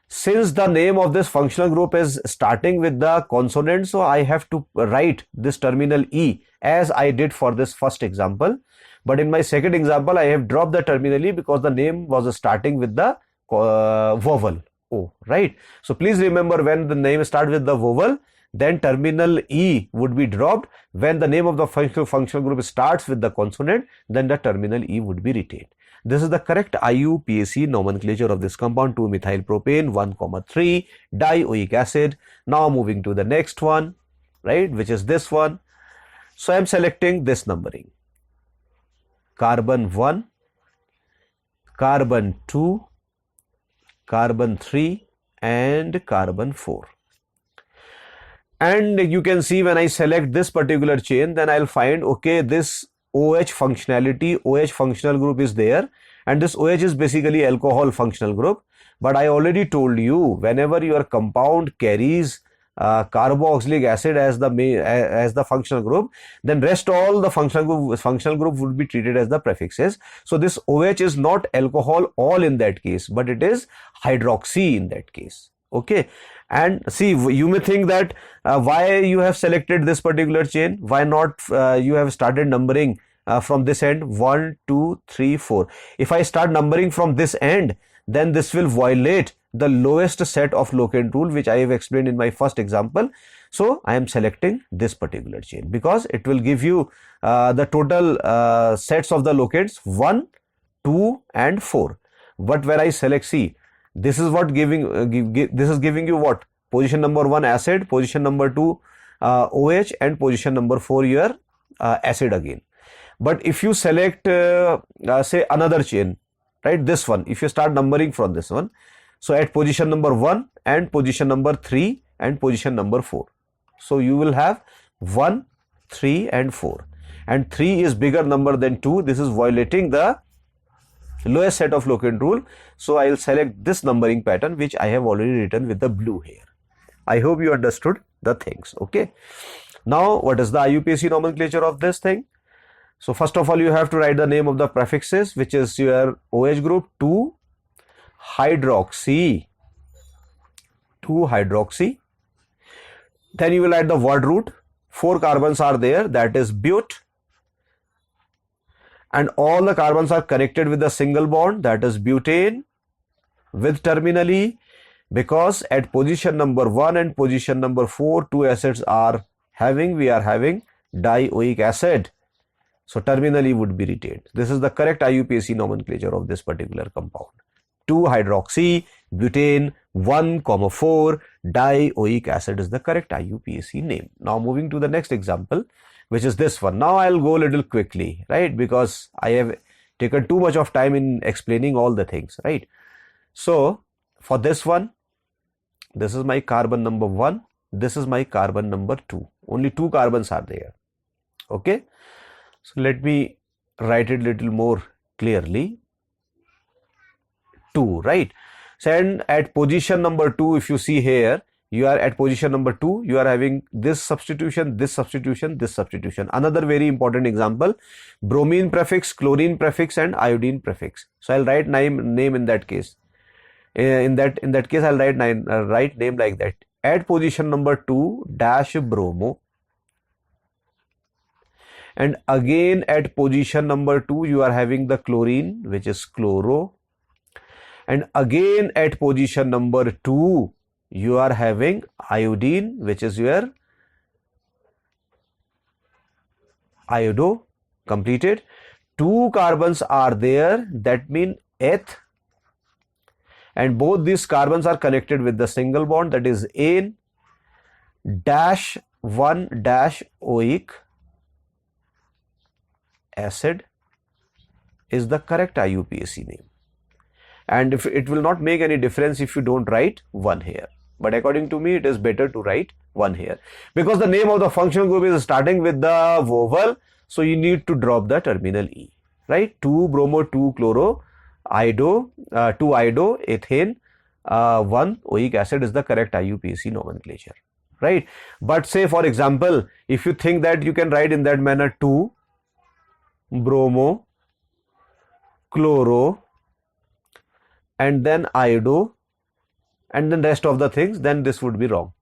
Since the name of this functional group is starting with the consonant, so I have to write this terminal E as I did for this first example. But in my second example, I have dropped the terminal E because the name was starting with the vowel O, right? So please remember, when the name starts with the vowel, then terminal E would be dropped. When the name of the functional group starts with the consonant, then the terminal E would be retained. This is the correct IUPAC nomenclature of this compound, 2-methyl propane, 1,3 dioic acid. Now moving to the next one, right, which is this one. So I am selecting this numbering: carbon 1, carbon 2, carbon 3 and carbon 4. And you can see when I select this particular chain, then I'll find, okay, this OH functionality, OH functional group is there, and this OH is basically alcohol functional group. But I already told you, whenever your compound carries carboxylic acid as the functional group, then rest all the functional group would be treated as the prefixes. So this OH is not alcohol all in that case, but it is hydroxy in that case. Okay, and see, you may think that why you have selected this particular chain, why not you have started numbering from this end, 1, 2, 3, 4. If I start numbering from this end, then this will violate the lowest set of locant rule, which I have explained in my first example. So I am selecting this particular chain because it will give you the total sets of the locants 1, 2 and 4. But where I select C, this is what this is giving you what? Position number 1 acid, position number 2 OH, and position number 4 your acid again. But if you select say another chain, right, this one, if you start numbering from this one, so at position number 1 and position number 3 and position number 4, so you will have 1, 3 and 4, and 3 is bigger number than 2. This is violating the lowest set of locant rule. So I will select this numbering pattern, which I have already written with the blue here. I hope you understood the things. Okay, now what is the IUPAC nomenclature of this thing? So first of all, you have to write the name of the prefixes, which is your OH group 2 hydroxy, 2 hydroxy. Then you will write the word root. 4 carbons are there, that is but, and all the carbons are connected with a single bond, that is butane, with terminal E, because at position number 1 and position number 4 2 acids are having, we are having dioic acid. So terminal E would be retained. This is the correct IUPAC nomenclature of this particular compound. 2 hydroxy butane 1,4 dioic acid is the correct IUPAC name. Now moving to the next example, which is this one. Now I'll go a little quickly, right, because I have taken too much of time in explaining all the things, right? So for this one, this is my carbon number 1, this is my carbon number 2. Only 2 carbons are there. Okay, so let me write it little more clearly. 2, right? So and at position number 2, if you see here, you are at position number 2, you are having this substitution, this substitution, this substitution. Another very important example: bromine prefix, chlorine prefix and iodine prefix. So I'll write name in that case. In that case, I'll write name like that. At position number 2 dash bromo, and again at position number 2 you are having the chlorine, which is chloro, and again at position number 2 you are having iodine, which is your iodo. Completed. 2 carbons are there, that means eth, and both these carbons are connected with the single bond, that is ane dash 1 dash oic acid is the correct IUPAC name. And if it will not make any difference if you don't write 1 here, but according to me it is better to write 1 here, because the name of the functional group is starting with the vowel, so you need to drop the terminal E, right? 2 bromo 2 chloro iodo 2 iodo ethane 1 oic acid is the correct IUPAC nomenclature, right? But say for example, if you think that you can write in that manner 2 bromo chloro and then iodo and then rest of the things, then this would be wrong.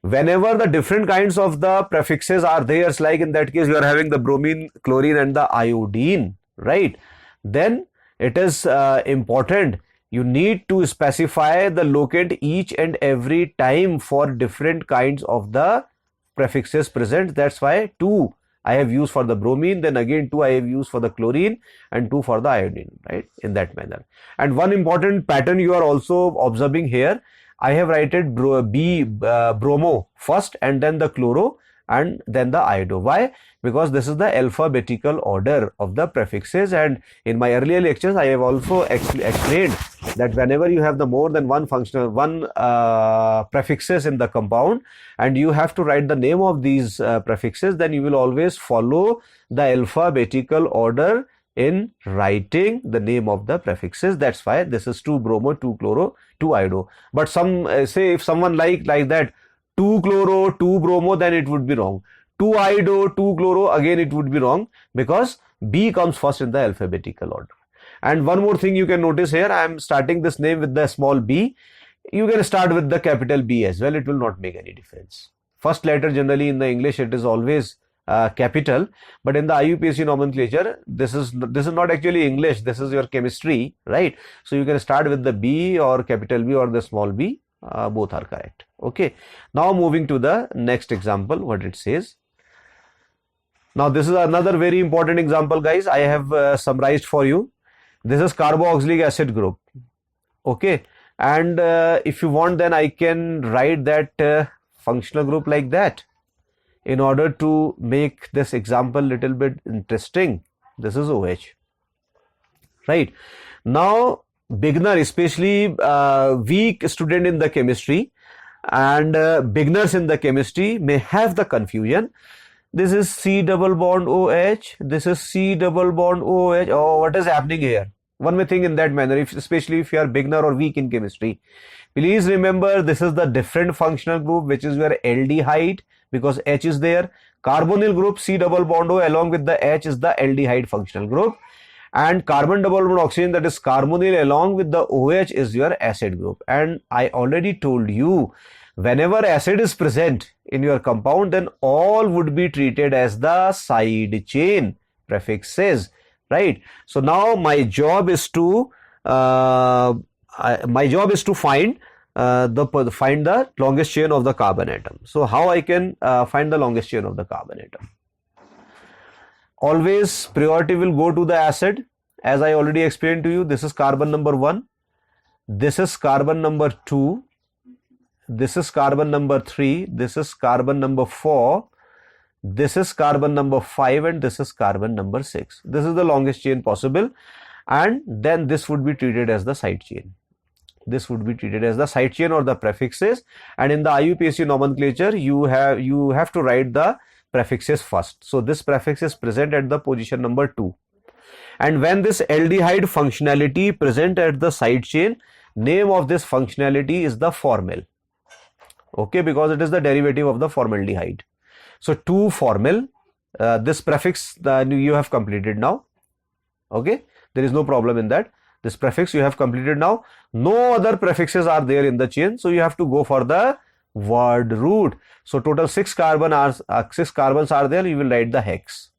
Whenever the different kinds of the prefixes are there, like in that case you are having the bromine, chlorine and the iodine, right, then it is important You need to specify the locant each and every time for different kinds of the prefixes present. That's why 2 I have used for the bromine, then again 2 I have used for the chlorine, and 2 for the iodine, right? In that manner. And one important pattern you are also observing here, I have written bromo first, and then the chloro, and then the iodo. Why? Because this is the alphabetical order of the prefixes, and in my earlier lectures I have also explained that whenever you have the more than one prefixes in the compound and you have to write the name of these prefixes, then you will always follow the alphabetical order in writing the name of the prefixes. That's why this is 2 bromo, 2 chloro, 2 iodo. But some say if someone like that 2 chloro, 2 bromo, then it would be wrong. 2 iodo, 2 chloro, again it would be wrong, because B comes first in the alphabetical order. And one more thing you can notice here, I am starting this name with the small b. You can start with the capital B as well, it will not make any difference. First letter generally in the English it is always capital, but in the IUPAC nomenclature this is not actually English, this is your chemistry, right? So you can start with the B or capital B or the small b, both are correct. Okay, now moving to the next example, what it says. Now this is another very important example, guys. I have summarized for you. This is carboxylic acid group. Okay, and if you want, then I can write that functional group like that in order to make this example little bit interesting. This is OH, right? Now beginner, especially weak student in the chemistry and beginners in the chemistry may have the confusion. This is C double bond OH, this is C double bond OH. Oh, what is happening here? One may think in that manner, especially if you are beginner or weak in chemistry. Please remember, this is the different functional group, which is your aldehyde, because H is there. Carbonyl group C double bond O along with the H is the aldehyde functional group, and carbon double bond oxygen, that is carbonyl, along with the OH is your acid group. And I already told you, whenever acid is present in your compound, then all would be treated as the side chain prefixes, right? So now my job is to find the longest chain of the carbon atom. So how I can find the longest chain of the carbon atom? Always priority will go to the acid. As I already explained to you, this is carbon number 1, this is carbon number 2, this is carbon number 3, this is carbon number 4, this is carbon number 5, and this is carbon number 6. This is the longest chain possible, and then this would be treated as the side chain. This would be treated as the side chain or the prefixes, and in the IUPAC nomenclature you have to write the prefixes first. So this prefix is present at the position number 2, and when this aldehyde functionality present at the side chain, name of this functionality is the formyl. Okay, because it is the derivative of the formaldehyde. So 2-formyl, this prefix you have completed now. Okay, there is no problem in that. This prefix you have completed now. No other prefixes are there in the chain, so you have to go for the word root. So total 6 carbons are there. You will write the hex.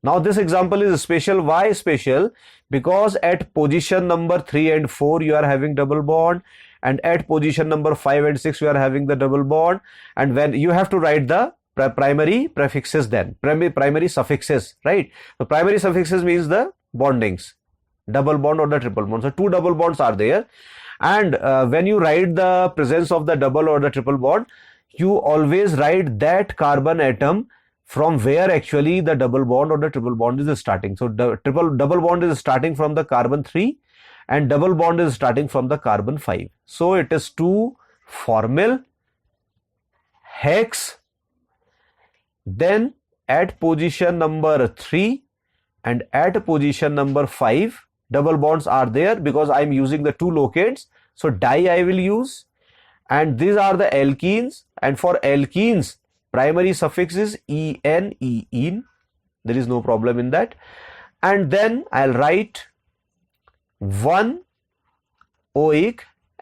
Now this example is special. Why special? Because at position number 3 and 4 you are having double bond, and at position number 5 and 6 you are having the double bond, and when you have to write the primary prefixes, then primary suffixes, right? So primary suffixes means the bondings, double bond or the triple bond. So 2 double bonds are there, and when you write the presence of the double or the triple bond, you always write that carbon atom from where actually the double bond or the triple bond is starting. So the double bond is starting from the carbon 3 and double bond is starting from the carbon 5. So it is 2-formyl hex. Then at position number 3 and at position number 5 double bonds are there, because I am using the 2 locates. So di I will use, and these are the alkenes, and for alkenes primary suffix is en, een. There is no problem in that. And then I'll write 1-oic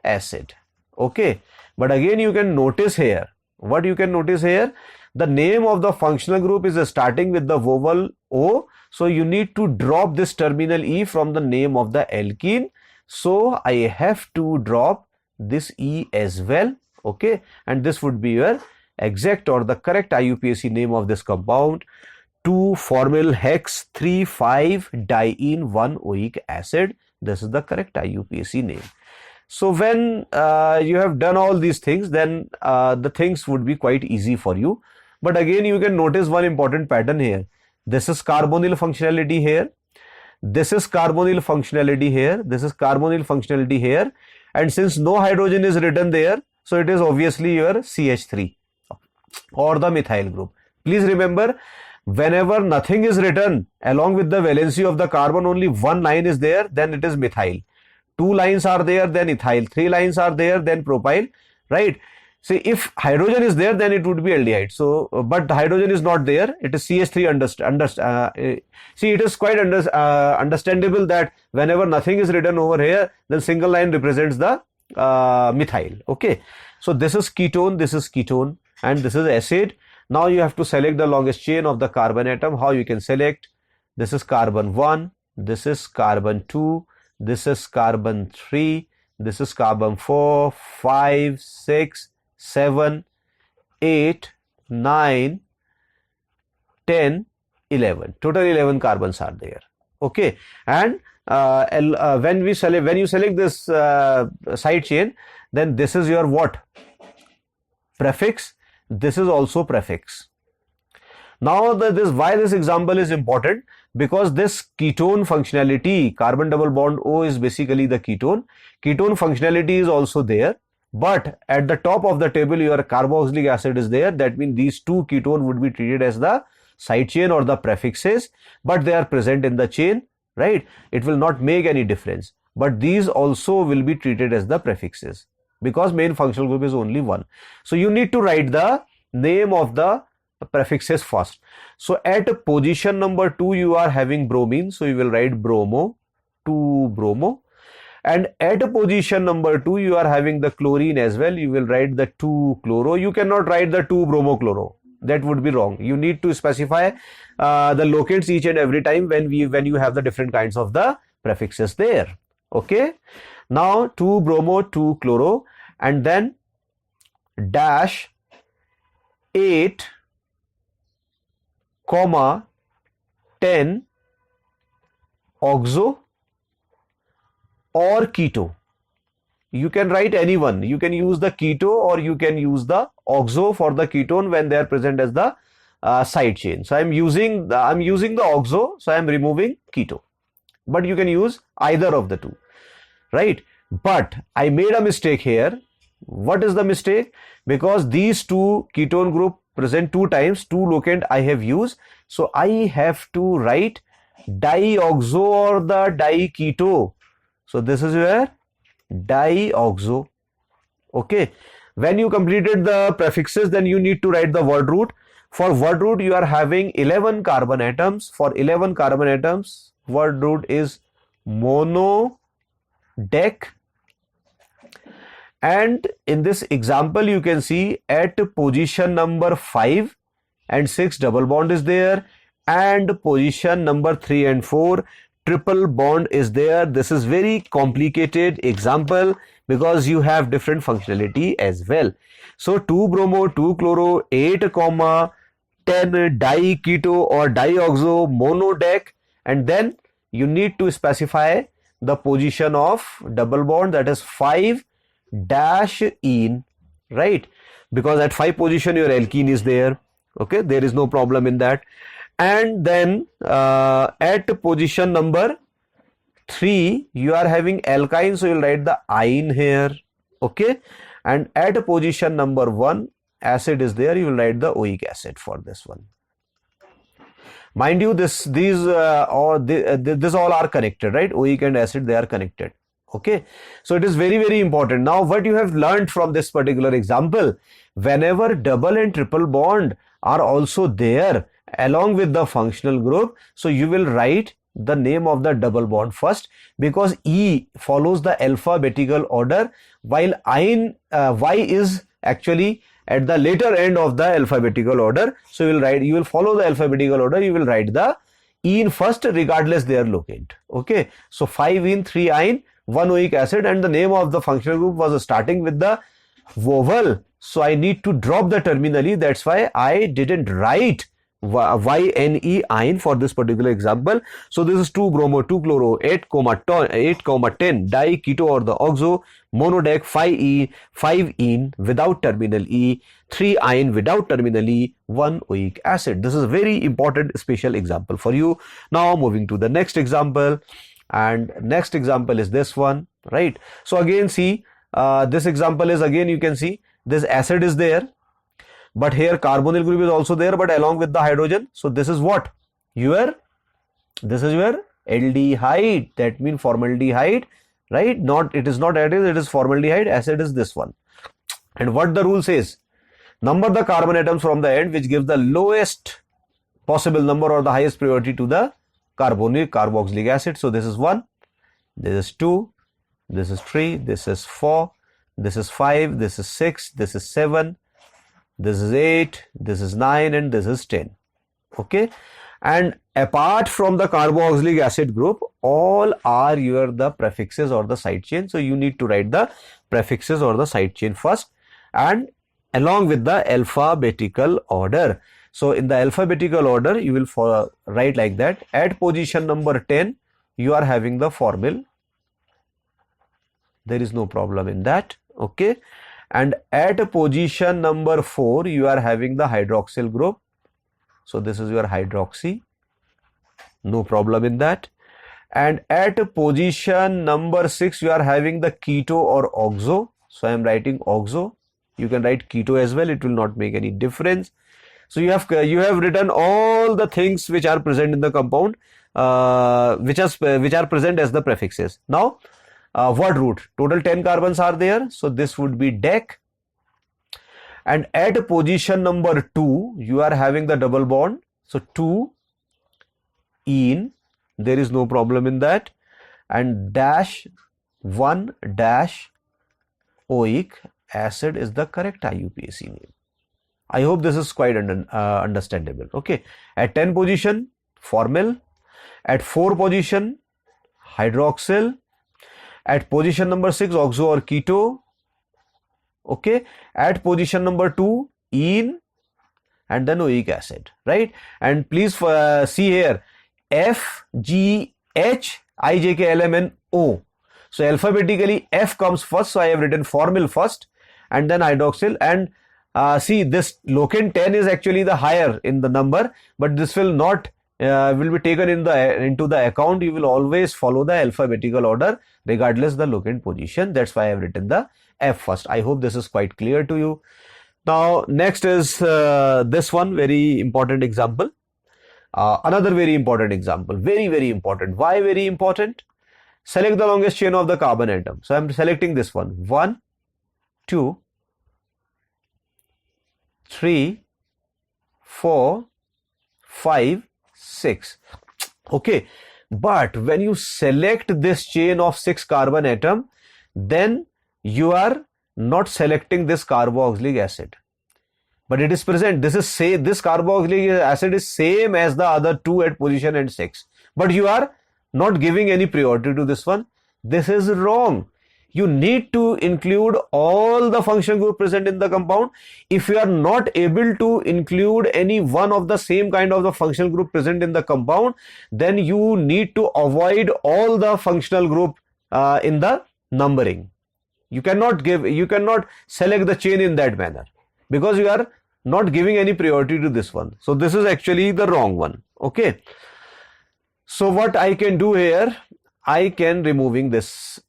acid. Okay, but again you can notice here, what you can notice here, the name of the functional group is starting with the vowel O, so you need to drop this terminal E from the name of the alkene. So I have to drop this E as well. Okay, and this would be your exact or the correct IUPAC name of this compound, 2-formyl hex 3,5-diene 1-oic acid. This is the correct IUPAC name. So when you have done all these things, then the things would be quite easy for you. But again, you can notice one important pattern here. This is carbonyl functionality here. This is carbonyl functionality here. This is carbonyl functionality here. And since no hydrogen is written there, so it is obviously your CH3 or the methyl group. Please remember, whenever nothing is written along with the valency of the carbon, only one line is there, then it is methyl. 2 lines are there, then ethyl. 3 lines are there, then propyl, right? See, if hydrogen is there, then it would be aldehyde. So, but hydrogen is not there. It is CH3. See, it is quite understandable that whenever nothing is written over here, then single line represents the methyl. Okay. So this is ketone, and this is acid. Now you have to select the longest chain of the carbon atom. How you can select? This is carbon 1. This is carbon 2. This is carbon 3. This is carbon 4, 5, 6. 7, 8, 9, 10, 11. Total 11 carbons are there. Okay, and when you select this side chain, then this is your what? Prefix. This is also prefix. Now why this example is important, because this ketone functionality, carbon double bond O is basically the ketone. Ketone functionality is also there. But at the top of the table, your carboxylic acid is there. That means these two ketone would be treated as the side chain or the prefixes, but they are present in the chain, right? It will not make any difference. But these also will be treated as the prefixes because main functional group is only one. So you need to write the name of the prefixes first. So at position number 2, you are having bromine. So you will write bromo, 2-bromo. And at position number 2, you are having the chlorine as well. You will write the 2-chloro. You cannot write the 2-bromochloro. That would be wrong. You need to specify the locates each and every time when you have the different kinds of the prefixes there. Okay. Now 2-bromo, 2-chloro, and then dash 8, 10 oxo or keto. You can write any one. You can use the keto or you can use the oxo for the ketone when they are present as the side chain. So I'm using the oxo, so I'm removing keto. But you can use either of the two, right? But I made a mistake here. What is the mistake? Because these two ketone group present 2 times, 2 locant I have used. So I have to write dioxo or the diketo. So this is where dioxo. Okay. When you completed the prefixes, then you need to write the word root. For word root, you are having 11 carbon atoms. For 11 carbon atoms, word root is monodec. And in this example, you can see at position number 5 and 6, double bond is there. And position number 3 and 4, triple bond is there. This is very complicated example because you have different functionality as well. So 2-bromo, 2-chloro, 8, 10 diketo or dioxo, monodec, and then you need to specify the position of double bond, that is 5-ene, right? Because at 5 position your alkene is there. Okay, there is no problem in that. And then at position number 3, you are having alkyne, so you will write the ine here. Okay, and at position number 1, acid is there, you will write the oic acid for this one. Mind you, these all are connected, right? Oic and acid, they are connected. Okay, so it is very, very important. Now what you have learned from this particular example, whenever double and triple bond are also there along with the functional group, so you will write the name of the double bond first, because E follows the alphabetical order while Y is actually at the later end of the alphabetical order. So you will follow the alphabetical order, you will write the ene first regardless their locant. Okay, so 5-ene, 3-ine, 1-oic acid, and the name of the functional group was starting with the vowel. So I need to drop the terminal E. That's why I didn't write YNE ine for this particular example. So this is 2-bromo 2-chloro 8,10 di-keto or the oxo monodiac 5-ene without terminal E, 3-ine without terminal E, 1-oic acid. This is a very important special example for you. Now moving to the next example, and next example is this one, right? So again see, this example is, again you can see this acid is there, but here carbonyl group is also there, but along with the hydrogen. So this is what? This is your aldehyde. That means formaldehyde, right? It is not acid, it is formaldehyde. Acid is this one. And what the rule says? Number the carbon atoms from the end, which gives the lowest possible number or the highest priority to the carboxylic acid. So this is 1, this is 2, this is 3, this is 4, this is 5, this is 6, this is 7, this is 8, this is 9, and this is 10. Okay, and apart from the carboxylic acid group, all are the prefixes or the side chain. So you need to write the prefixes or the side chain first, and along with the alphabetical order. So in the alphabetical order, you will write like that. At position number 10, you are having the formyl. There is no problem in that. Okay, and at position number 4, you are having the hydroxyl group. So this is your hydroxy. No problem in that. And at position number 6, you are having the keto or oxo. So I am writing oxo. You can write keto as well. It will not make any difference. So you have written all the things which are present in the compound, which are present as the prefixes. Now, what root? Total 10 carbons are there. So this would be dec. And at position number 2, you are having the double bond. So 2-ene. There is no problem in that. And -1-oic acid is the correct IUPAC name. I hope this is quite understandable. Okay. At 10 position, formyl. At 4 position, hydroxyl. At position number 6, oxo or keto. Okay. At position number 2, ene, and then oic acid, right? And please see here, F, G, H, I, J, K, L, M, N, O. So alphabetically F comes first. So I have written formyl first, and then hydroxyl. And see, this locant 10 is actually the higher in the number, but this will not will be taken into the account. You will always follow the alphabetical order regardless the locant position. That's why I have written the F first. I hope this is quite clear to you. Now next is this one, very important example. Another very important example, very important. Why very important? Select the longest chain of the carbon atom. So I am selecting this one. 1, 2, 3, 4, 5, 6. Okay, but when you select this chain of 6 carbon atom, then you are not selecting this carboxylic acid, but it is present. This carboxylic acid is same as the other 2 at position and 6, but you are not giving any priority to this one. This is wrong. You need to include all the functional group present in the compound. If you are not able to include any one of the same kind of the functional group present in the compound, then you need to avoid all the functional group in the numbering. You cannot select the chain in that manner because you are not giving any priority to this one. So this is actually the wrong one. Okay. So what I can do here, I can removing this.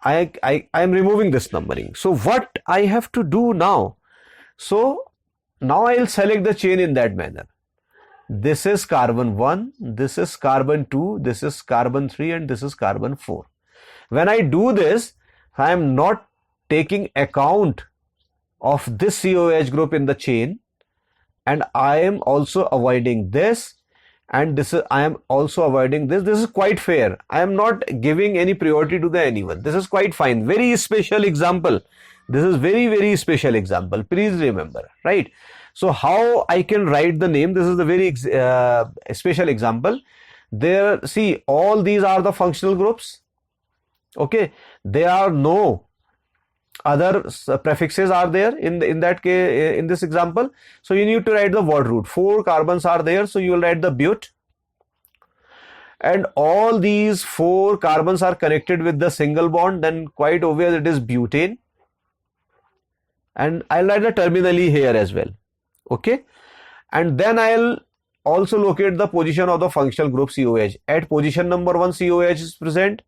I am removing this numbering. So what I have to do now? So now I'll select the chain in that manner. This is carbon 1, this is carbon 2, this is carbon 3, and this is carbon 4. When I do this, I am not taking account of this COH group in the chain, and I am also avoiding this, and I am also avoiding this. This is quite fair. I am not giving any priority to anyone. This is quite fine. Very special example. This is very special example. Please remember, right? So how I can write the name? This is the very special example. There, see, all these are the functional groups. Okay, there are no other prefixes are there in that case, in this example. So you need to write the word root. 4 carbons are there, so you will write the but, and all these 4 carbons are connected with the single bond, then quite obvious it is butane, and I'll write the terminal E here as well. Okay, and then I'll also locate the position of the functional group COH. At position number 1 COH is present,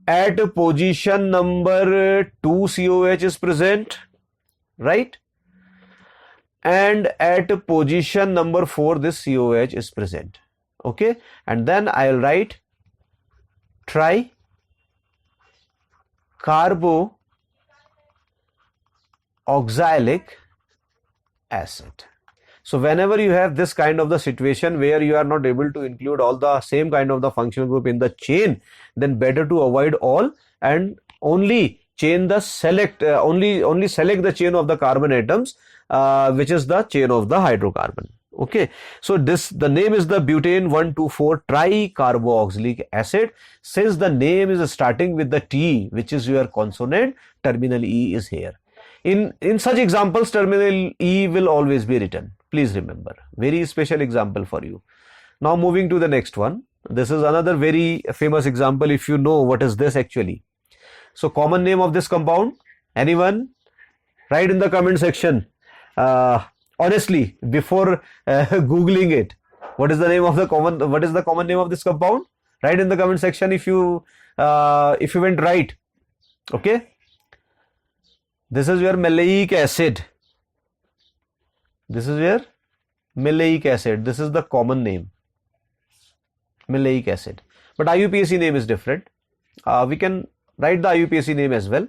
at position number 2 COH is present, right? And at position number 4 this COH is present. Okay, and then I'll write tri carboxylic acid. So whenever you have this kind of the situation where you are not able to include all the same kind of the functional group in the chain, then better to avoid all and only chain the select only select the chain of the carbon atoms, which is the chain of the hydrocarbon. Okay, so the name is the butane 1,2,4 tricarboxylic acid. Since the name is starting with the T, which is your consonant, terminal E is here. In such examples, terminal E will always be written. Please remember, very special example for you. Now moving to the next one. This is another very famous example if you know what is this actually. So common name of this compound, anyone? Write in the comment section. Honestly, before googling it, what is the common name of this compound? Write in the comment section if you went right. Okay. This is your maleic acid. This is your maleic acid. This is the common name, maleic acid. But IUPAC name is different. We can write the IUPAC name as well.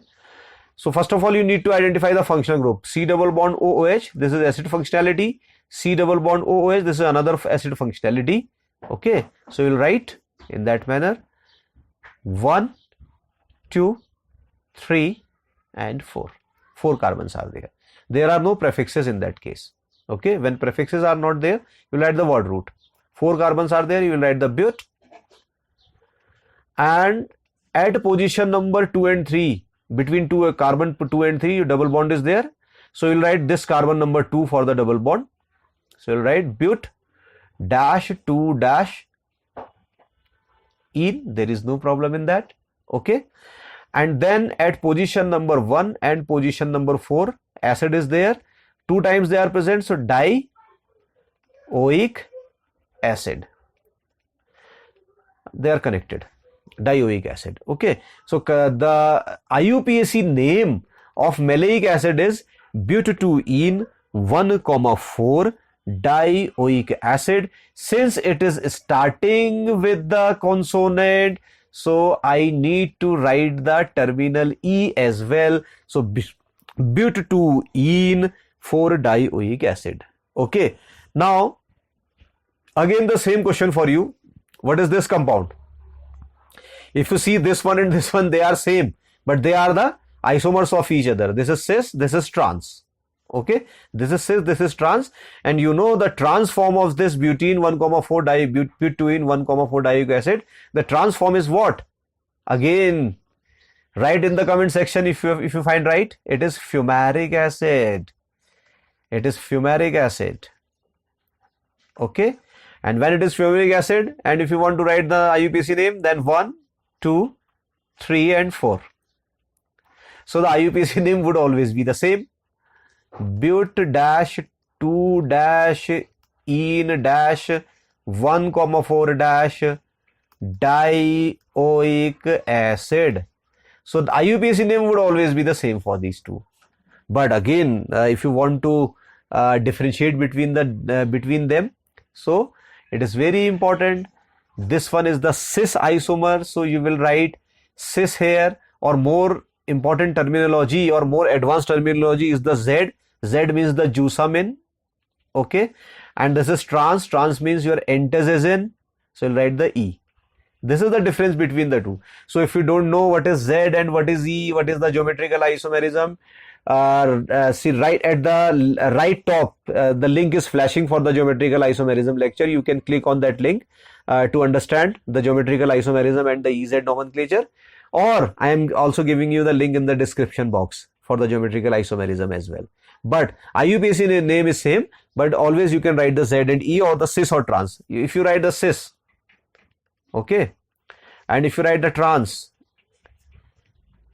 So first of all, you need to identify the functional group. C double bond OOH, this is acid functionality. C double bond OOH, this is another acid functionality. Okay, so you'll write in that manner 1, 2, 3 and 4. 4 carbons are there. There are no prefixes in that case. Okay, when prefixes are not there, you will write the word root. 4 carbons are there, you will write the but. And at position number 2 and 3, between carbon 2 and 3, your double bond is there. So you will write this carbon number 2 for the double bond. So you will write but dash 2 dash ene. There is no problem in that. Okay. And then at position number 1 and position number 4, acid is there. 2 times they are present. So dioic acid. They are connected. Dioic acid. Okay. So the IUPAC name of maleic acid is but2ene 1,4 dioic acid. Since it is starting with the consonant, so I need to write the terminal E as well. So but2ene 4 dioic acid. Okay. Now again the same question for you. What is this compound? If you see this one and this one, they are same, but they are the isomers of each other. This is cis, this is trans. Okay, this is cis, this is trans, and you know the trans form of this butene 1,4 but2ene 1,4 dioic acid. The trans form is what? Again, write in the comment section if you find right. It is fumaric acid. It is fumaric acid. Okay, and when it is fumaric acid, and if you want to write the IUPAC name, then 1, 2, 3 and 4. So the IUPAC name would always be the same. but-2-ene-1,4 dioic acid. So the IUPAC name would always be the same for these two. But again, if you want to differentiate between them, so it is very important. This one is the cis isomer, so you will write cis here, or more important terminology or more advanced terminology is the Z. Z means the juiceamin. Okay, and this is trans. Trans means your entazazine. So you'll write the E. This is the difference between the two. So if you don't know what is Z and what is E, what is the geometrical isomerism, see right at the right top, the link is flashing for the geometrical isomerism lecture. You can click on that link to understand the geometrical isomerism and the EZ nomenclature. or I am also giving you the link in the description box for the geometrical isomerism as well. But IUPAC name is same, but always you can write the Z and E or the cis or trans. If you write the cis, okay, and if you write the trans,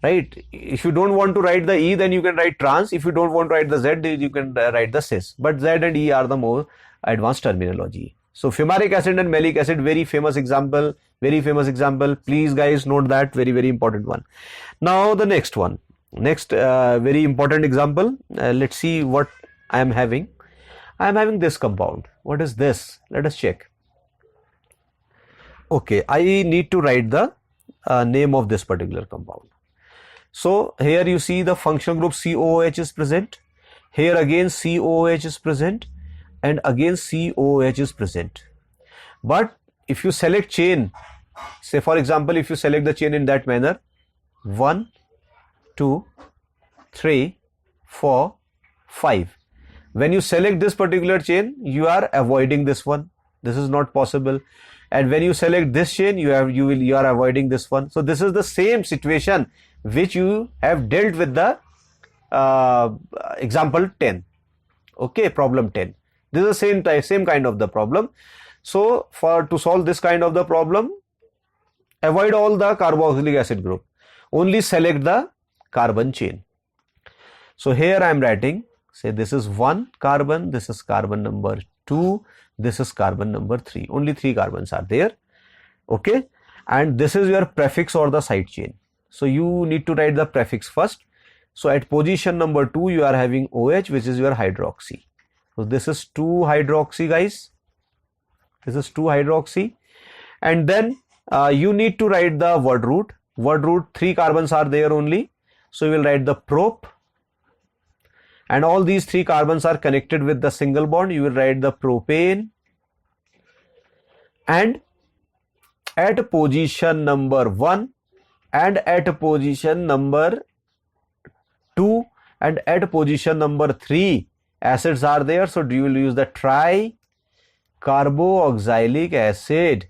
right, if you don't want to write the E, then you can write trans. If you don't want to write the Z, you can write the cis. But Z and E are the more advanced terminology. So fumaric acid and malic acid, very famous example, very famous example. Please guys note that, very, very important one. Now the next one, next very important example. Let's see what I am having. I am having this compound. What is this? Let us check. Okay, I need to write the name of this particular compound. So here you see the functional group COOH is present. Here again COOH is present, and again COOH is present. But if you select chain, say for example, if you select the chain in that manner, 1, 2, 3, 4, 5. When you select this particular chain, you are avoiding this one. This is not possible. And when you select this chain, you are avoiding this one. So this is the same situation which you have dealt with the example 10. Okay, problem 10. This is the same kind of the problem. So to solve this kind of the problem, avoid all the carboxylic acid group. Only select the carbon chain. So here I am writing, say this is 1 carbon, this is carbon number 2, this is carbon number 3. Only 3 carbons are there. Okay, and this is your prefix or the side chain. So you need to write the prefix first. So at position number 2 you are having OH, which is your hydroxy. So this is 2 hydroxy guys. This is 2 hydroxy. And then you need to write the word root. Word root, 3 carbons are there only. So you will write the prop. And all these 3 carbons are connected with the single bond. You will write the propane. And at position number 1 and at position number 2 and at position number 3 acids are there. So you will use the tri-carboxylic acid.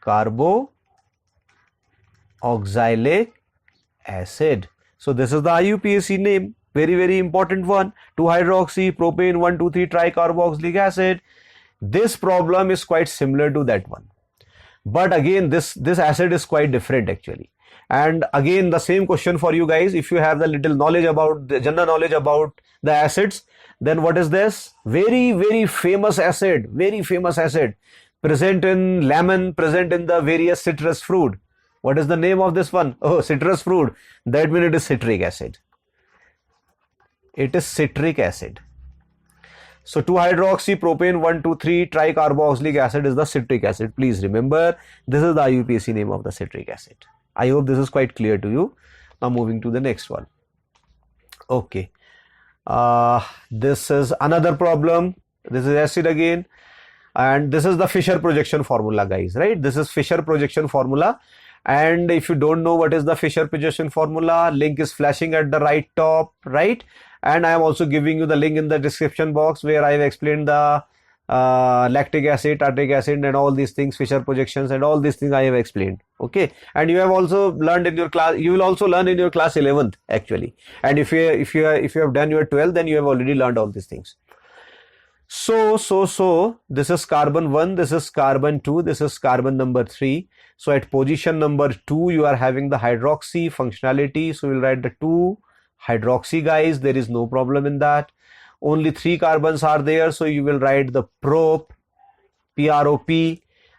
Carboxylic acid. So this is the IUPAC name. Very, very important one. 2-hydroxy, propane, 1,2,3 tricarboxylic acid. This problem is quite similar to that one. But again, this acid is quite different actually. And again, the same question for you guys. If you have the little knowledge about the general knowledge about the acids, then what is this? Very, very famous acid. Very famous acid. Present in lemon, present in the various citrus fruit. What is the name of this one? Oh, citrus fruit. That means it is citric acid. It is citric acid. So 2-hydroxy propane 1,2,3 tricarboxylic acid is the citric acid. Please remember, this is the IUPAC name of the citric acid. I hope this is quite clear to you. Now moving to the next one. Okay. This is another problem. This is acid again. And this is the Fischer projection formula guys, right? This is Fischer projection formula. And if you don't know what is the Fischer projection formula, link is flashing at the right top, right? And I am also giving you the link in the description box where I have explained the lactic acid, tartaric acid and all these things, Fischer projections and all these things I have explained. Okay. And you have also learned in your class, you will also learn in your class 11th actually. And if you have done your 12th, then you have already learned all these things. So this is carbon 1, this is carbon 2, this is carbon number 3. So at position number 2 you are having the hydroxy functionality. So we'll write the 2 hydroxy guys. There is no problem in that. Only 3 carbons are there. So you will write the prop, prop.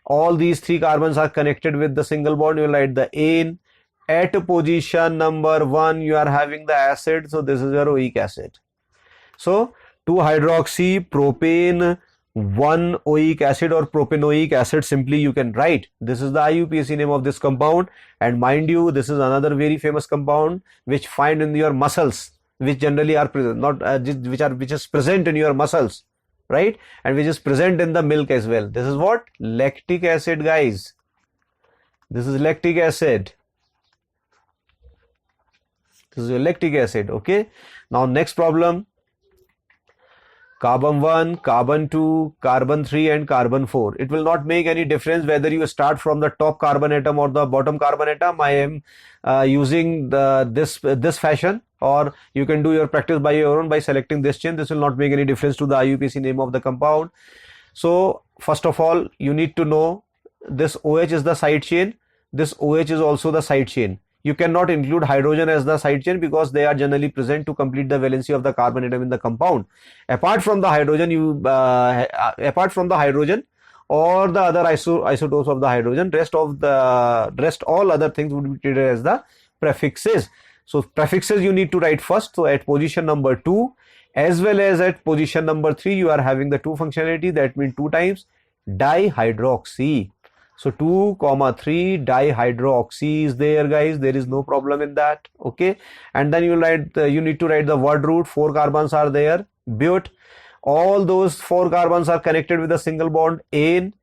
All these 3 carbons are connected with the single bond. You will write the ane. At position number 1 you are having the acid. So this is your oic acid. So 2-hydroxy propane 1 oic acid or propanoic acid, simply you can write. This is the IUPAC name of this compound. And mind you, this is another very famous compound which find in your muscles, which generally are present, not which is present in your muscles, right? And which is present in the milk as well. This is what? Lactic acid guys. This is lactic acid. This is your lactic acid. Okay. Now next problem. carbon 1, carbon 2, carbon 3 and carbon 4. It will not make any difference whether you start from the top carbon atom or the bottom carbon atom. I am using this fashion, or you can do your practice by your own by selecting this chain. This will not make any difference to the IUPAC name of the compound. So first of all, you need to know this OH is the side chain. This OH is also the side chain. You cannot include hydrogen as the side chain because they are generally present to complete the valency of the carbon atom in the compound. Apart from the hydrogen, or the other isotopes of the hydrogen, all other things would be treated as the prefixes. So prefixes you need to write first. So at position number 2 as well as at position number 3, you are having the 2 functionality. That means 2 times dihydroxy. So 2, 3 dihydroxy is there, guys. There is no problem in that. Okay. And then you need to write the word root. 4 carbons are there. But all those 4 carbons are connected with a single bond ane.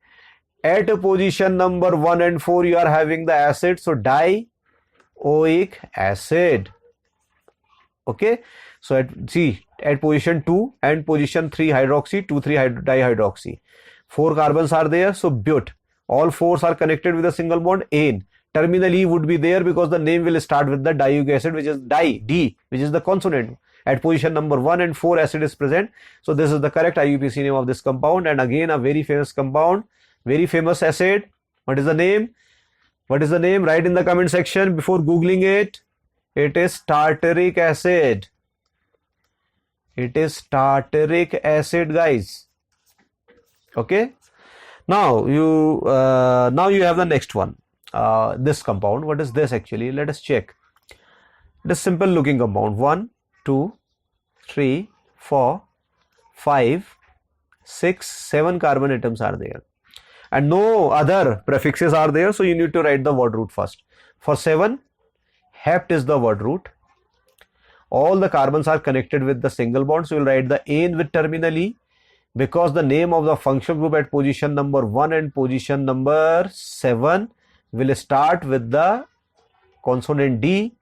At position number 1 and 4, you are having the acid. So dioic acid. Okay. So at position 2 and position 3 hydroxy, 2,3 dihydroxy. 4 carbons are there. So but all 4s are connected with a single bond ane. Terminal E would be there because the name will start with the dioic acid, which is D, which is the consonant. At position number 1 and 4, acid is present. So this is the correct IUPAC name of this compound. And again, a very famous compound, very famous acid. What is the name? What is the name? Write in the comment section before googling it. It is tartaric acid. It is tartaric acid, guys. Okay. Now you have the next one. This compound. What is this actually? Let us check. It is simple looking compound. 1, 2, 3, 4, 5, 6, 7 carbon atoms are there. And no other prefixes are there. So you need to write the word root first. For 7, hept is the word root. All the carbons are connected with the single bond. So you will write the ane with terminal E, because the name of the functional group at position number 1 and position number 7 will start with the consonant D,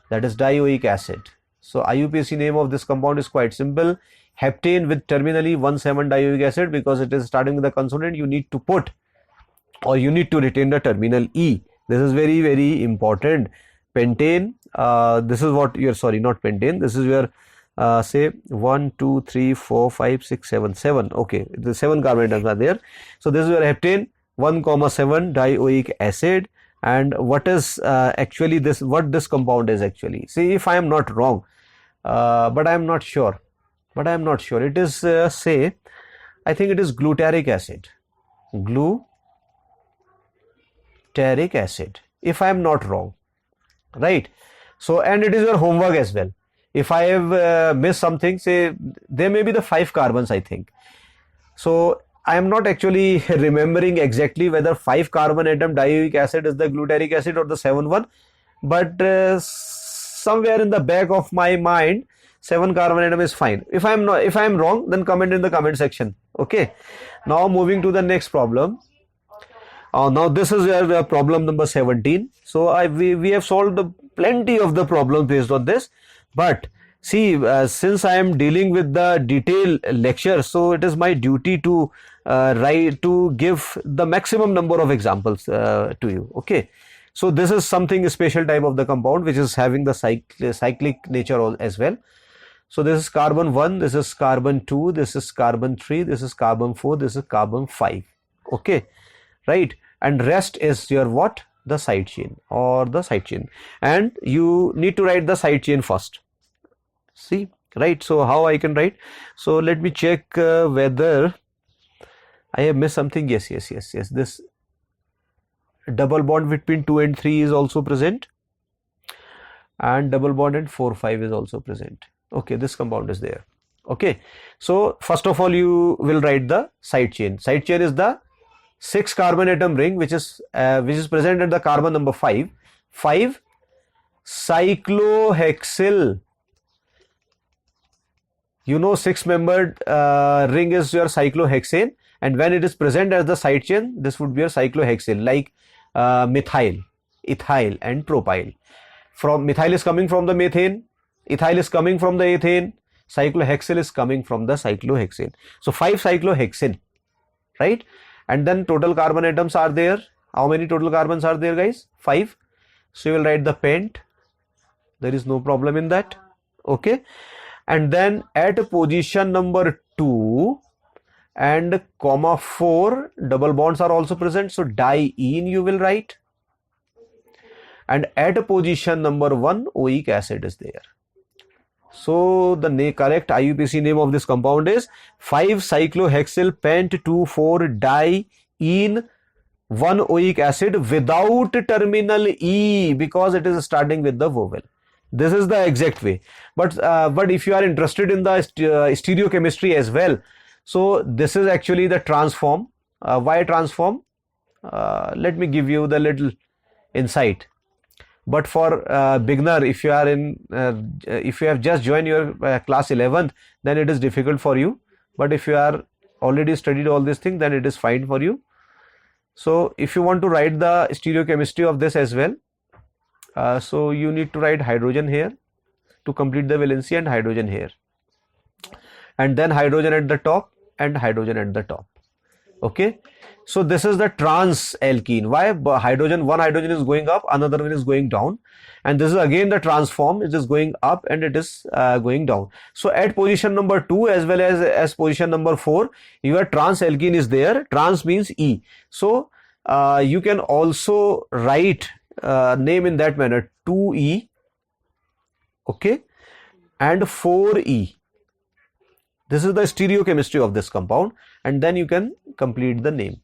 that is dioic acid. So IUPAC name of this compound is quite simple. Heptane with terminal E, 1,7-dioic acid, because it is starting with the consonant. You need to put, or you need to retain the terminal E. This is very, very important. Pentane, this is what your, sorry, not pentane. This is your say 1, 2, 3, 4, 5, 6, 7, 7. Okay, the 7 carbon atoms are there. So this is your heptane, 1,7 dioic acid. And what is actually this? What this compound is actually? See, if I am not wrong, but I am not sure. It is say, I think it is glutaric acid. Glutaric acid. If I am not wrong, right? So, and it is your homework as well. If I have missed something, say there may be the 5 carbons, I think. So I am not actually remembering exactly whether 5 carbon atom dioic acid is the glutaric acid or the 7 one, but somewhere in the back of my mind, 7 carbon atom is fine. If I am wrong, then comment in the comment section. Okay. Now moving to the next problem. Now this is your problem number 17. So we have solved plenty of the problems based on this. But see, since I am dealing with the detailed lecture, so it is my duty to give the maximum number of examples to you. Okay. So this is something special type of the compound which is having the cyclic nature as well. So this is carbon 1, this is carbon 2, this is carbon 3, this is carbon 4, this is carbon 5. Okay. Right. And rest is your what? The side chain or the side chain. And you need to write the side chain first. See, right? So how I can write? So let me check whether I have missed something. Yes. This double bond between 2 and 3 is also present, and double bond at 4, 5 is also present. Okay, this compound is there. Okay, so first of all, you will write the side chain. Side chain is the 6 carbon atom ring which is present at the carbon number 5. 5 cyclohexyl. You know, 6-membered ring is your cyclohexane, and when it is present as the side chain, this would be your cyclohexyl, like methyl, ethyl and propyl. From methyl is coming from the methane, ethyl is coming from the ethane, cyclohexyl is coming from the cyclohexane. So 5 cyclohexane, right? And then total carbon atoms are there. How many total carbons are there, guys? 5. So you will write the pent. There is no problem in that. Okay. And then at position number 2 and comma 4, double bonds are also present. So diene you will write. And at position number 1, oic acid is there. So the correct IUPAC name of this compound is 5-cyclohexyl pent 2,4-diene 1-oic acid without terminal E, because it is starting with the vowel. This is the exact way. But if you are interested in the stereochemistry as well, so this is actually the transform. Why transform? Let me give you the little insight. But for beginner, if you are if you have just joined your class 11th, then it is difficult for you. But if you are already studied all these things, then it is fine for you. So if you want to write the stereochemistry of this as well, so you need to write hydrogen here to complete the valency, and hydrogen here, and then hydrogen at the top and hydrogen at the top. Okay. So this is the trans alkene. Why? One hydrogen is going up, another one is going down, and this is again the transform. It is going up and it is going down. So at position number 2 as well as position number 4, your trans alkene is there. Trans means E. So you can also write name in that manner: 2E, okay, and 4E. This is the stereochemistry of this compound, and then you can complete the name.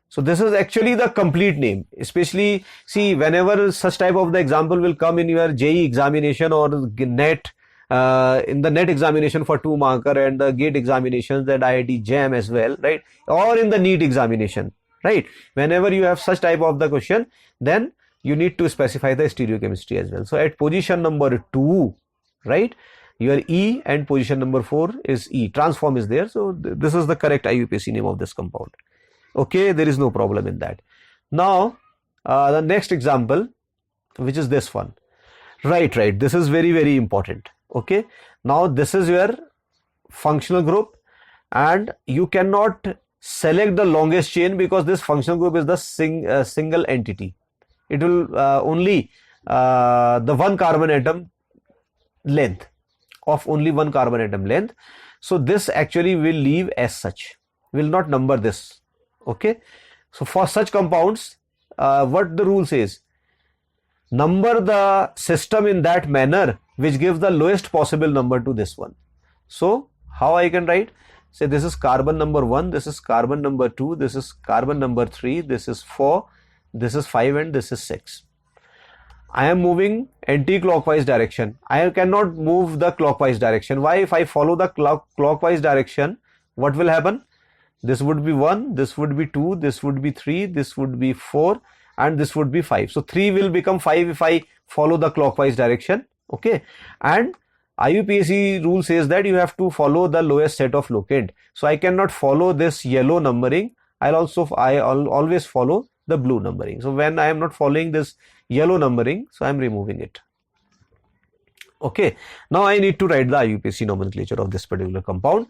So this is actually the complete name. Especially, see, whenever such type of the example will come in your JEE examination or NET, in the NET examination for 2 marker and the GATE examinations and IIT JAM as well, right? Or in the NEET examination, right? Whenever you have such type of the question, then you need to specify the stereochemistry as well. So at position number 2, right, your E, and position number 4 is E. Transform is there. So this is the correct IUPAC name of this compound. Okay, there is no problem in that. Now, the next example, which is this one. Right. This is very, very important. Okay. Now, this is your functional group, and you cannot select the longest chain because this functional group is the single entity. It will only the one carbon atom length, of only one carbon atom length. So this actually will leave as such, will not number this. Okay. So for such compounds, what the rule says, number the system in that manner which gives the lowest possible number to this one. So how I can write? Say this is carbon number 1, this is carbon number 2, this is carbon number 3, this is 4, this is 5, and this is 6. I am moving anti-clockwise direction. I cannot move the clockwise direction. Why? If I follow the clockwise direction, what will happen? This would be 1, this would be 2, this would be 3, this would be 4, and this would be 5. So 3 will become 5 if I follow the clockwise direction. Okay. And IUPAC rule says that you have to follow the lowest set of locant. So I cannot follow this yellow numbering. I'll always follow the blue numbering. So when I am not following this yellow numbering, so I am removing it. Okay. Now I need to write the IUPAC nomenclature of this particular compound.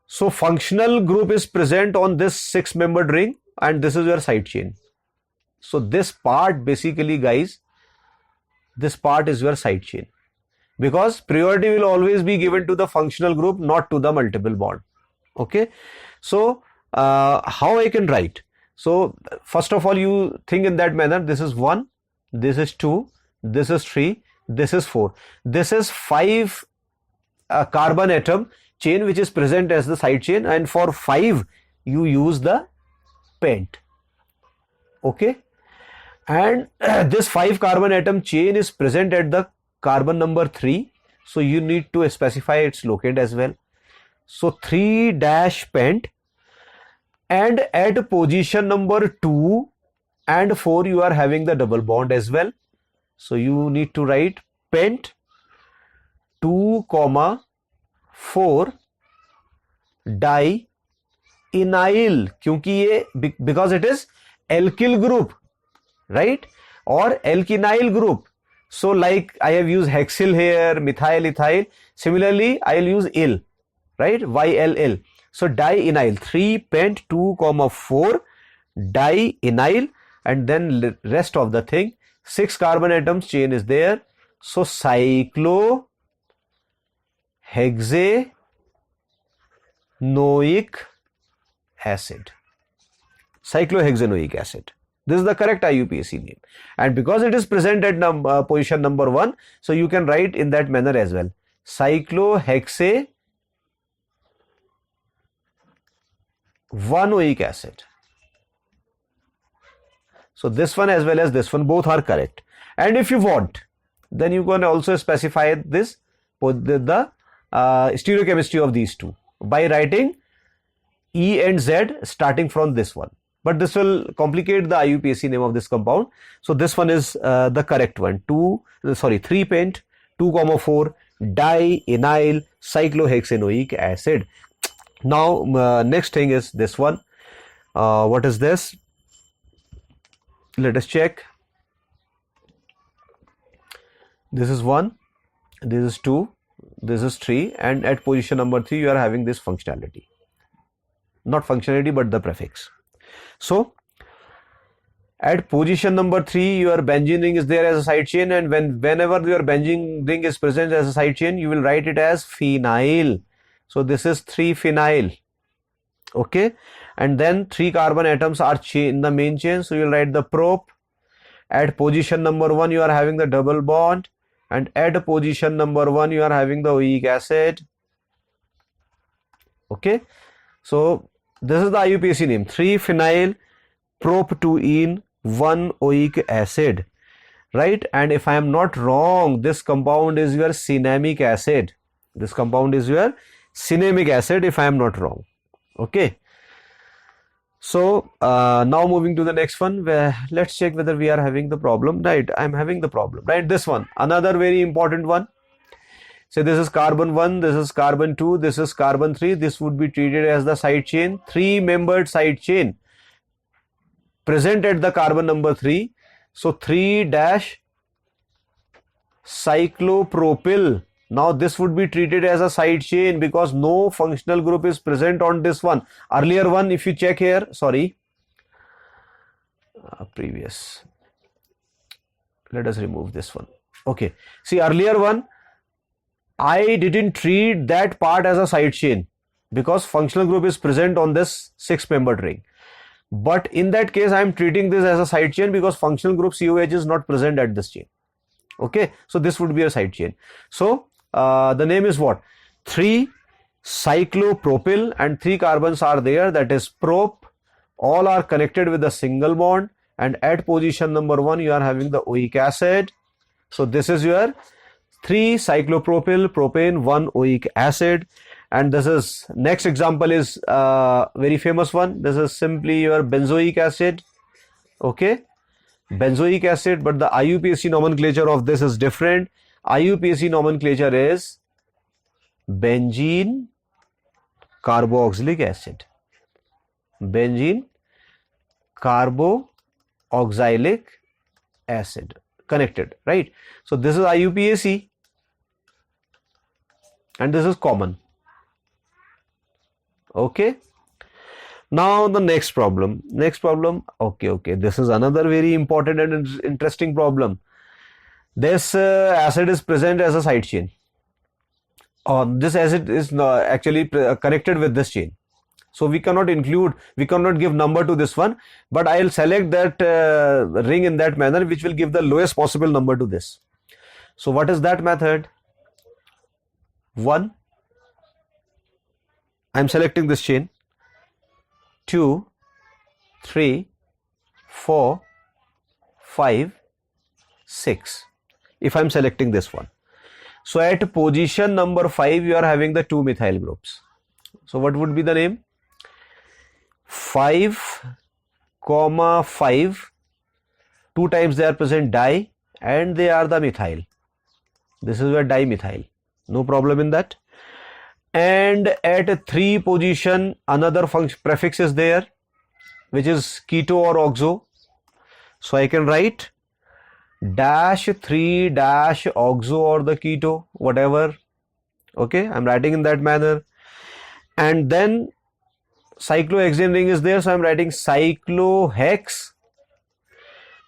So functional group is present on this 6-membered ring, and this is your side chain. So this part basically, guys, this part is your side chain, because priority will always be given to the functional group, not to the multiple bond. Okay. So how I can write? So first of all, you think in that manner. This is 1, this is 2, this is 3, this is 4. This is 5 carbon atom chain which is present as the side chain, and for 5 you use the pent. Okay. And this 5 carbon atom chain is present at the carbon number 3. So you need to specify its locant as well. So 3-pent, and at position number 2 and 4 you are having the double bond as well. So you need to write pent 2, 4 diynyl, क्योंकि ये because it is alkyl group, right, और alkynyl group. So like I have used hexyl here, methyl, ethyl. Similarly, I will use ill, right? YLL. So dienyl, 3 pent 2 comma 4 dienyl, and then rest of the thing 6 carbon atoms chain is there. So cyclohexanoic acid. Cyclohexanoic acid. This is the correct IUPAC name, and because it is present at position number 1, so you can write in that manner as well. Cyclohexanoic acid. So this one as well as this one, both are correct. And if you want, then you can also specify this the stereochemistry of these two by writing E and Z starting from this one. But this will complicate the IUPAC name of this compound. So this one is the correct one. 3 pent 2 comma 4 dienyl cyclohexanoic acid. Now next thing is this one. What is this? Let us check. This is 1, this is 2, this is 3, and at position number 3 you are having this functionality. Not functionality but the prefix. So at position number 3 your benzene ring is there as a side chain, and whenever your benzene ring is present as a side chain, you will write it as phenyl. So this is 3-phenyl. Okay, and then 3 carbon atoms are in the main chain, so you will write the prop. At position number 1 you are having the double bond, and at position number 1 you are having the oic acid. Okay, so this is the IUPAC name, 3-phenyl prop-2-ene 1-oic acid, right? And if I am not wrong, this compound is your cinnamic acid. This compound is your cinnamic acid if I am not wrong. Okay, so now moving to the next one, where let's check whether we are having the problem. Right, I'm having the problem, right? This one, another very important one. So this is carbon 1, this is carbon 2, this is carbon 3. This would be treated as the side chain, 3-membered side chain present at the carbon number 3. So 3-cyclopropyl. Now this would be treated as a side chain because no functional group is present on this one. Earlier one, if you check here, sorry, previous, let us remove this one. Okay, see earlier one, I didn't treat that part as a side chain because functional group is present on this 6-membered ring. But in that case, I am treating this as a side chain because functional group COH is not present at this chain. Okay, so this would be a side chain. So the name is what? 3-cyclopropyl, and 3 carbons are there, that is prop. All are connected with a single bond, and at position number 1 you are having the oic acid. So this is your 3-cyclopropyl propane 1-oic acid. And this is, next example is very famous one. This is simply your benzoic acid. Okay, benzoic acid, but the IUPAC nomenclature of this is different. IUPAC nomenclature is benzene carboxylic acid. Benzene carboxylic acid connected, right? So this is IUPAC and this is common. Okay, now the next problem. Okay, this is another very important and interesting problem. This acid is present as a side chain. This acid is actually connected with this chain. So we cannot give number to this one, but I will select that ring in that manner which will give the lowest possible number to this. So what is that method? 1, I am selecting this chain. 2, 3, 4, 5, 6. If I am selecting this one. So at position number 5 you are having the 2 methyl groups. So what would be the name? 5, 5. 2 times they are present di and they are the methyl. This is where dimethyl. No problem in that. And at 3 position another prefix is there which is keto or oxo. So I can write dash 3 dash oxo or the keto, whatever. Okay, I'm writing in that manner. And then cyclohexane ring is there, so I'm writing cyclohex.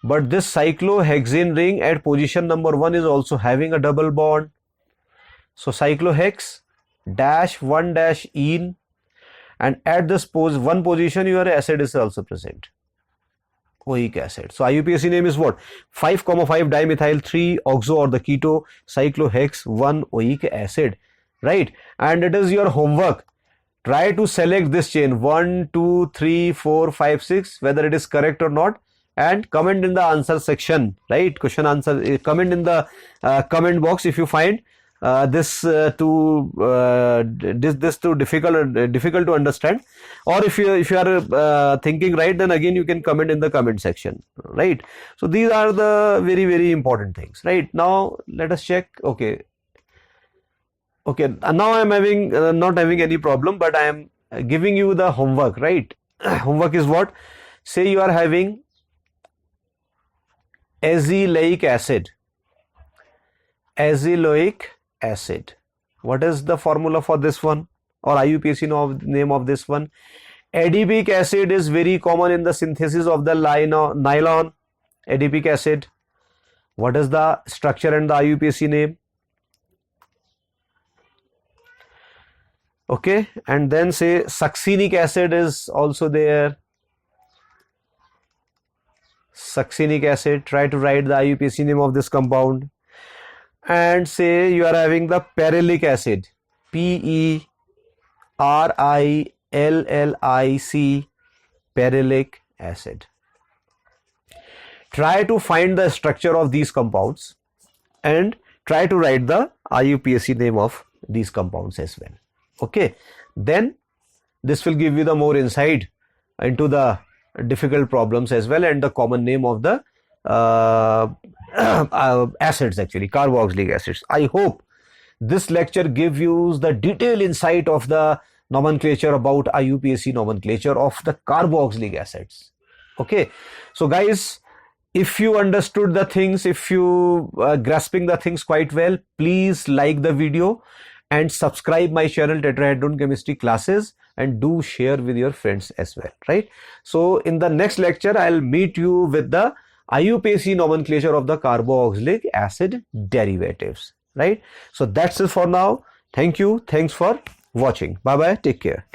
But this cyclohexane ring at position number 1 is also having a double bond. So cyclohex dash 1 dash ene, and at this one position your acid is also present, oic acid. So IUPAC name is what? 5,5 dimethyl 3 oxo or the keto cyclohex 1 oic acid, right? And it is your homework. Try to select this chain 1, 2, 3, 4, 5, 6, whether it is correct or not, and comment in the answer section, right? Question answer, comment in the comment box if you find this too difficult to understand, or if you are thinking right, then again you can comment in the comment section, right? So these are the very, very important things, right? Now let us check. Okay, now I am having not having any problem, but I am giving you the homework, right? Homework is what? Say you are having azelaic acid. Azelaic acid. What is the formula for this one, or IUPAC name of this one? Adipic acid is very common in the synthesis of the nylon. Adipic acid. What is the structure and the IUPAC name? Okay, and then say succinic acid is also there. Succinic acid. Try to write the IUPAC name of this compound. And say you are having the perylic acid, PERILLIC, perylic acid. Try to find the structure of these compounds and try to write the IUPAC name of these compounds as well. Okay, then this will give you the more insight into the difficult problems as well, and the common name of the acids, actually carboxylic acids. I hope this lecture gives you the detailed insight of the nomenclature about IUPAC nomenclature of the carboxylic acids. Okay, so guys, if you understood the things, if you grasping the things quite well, please like the video and subscribe my channel Tetrahedron Chemistry Classes, and do share with your friends as well, right? So in the next lecture I'll meet you with the IUPAC nomenclature of the carboxylic acid derivatives, right? So that's it for now. Thank you. Thanks for watching. Bye bye. Take care.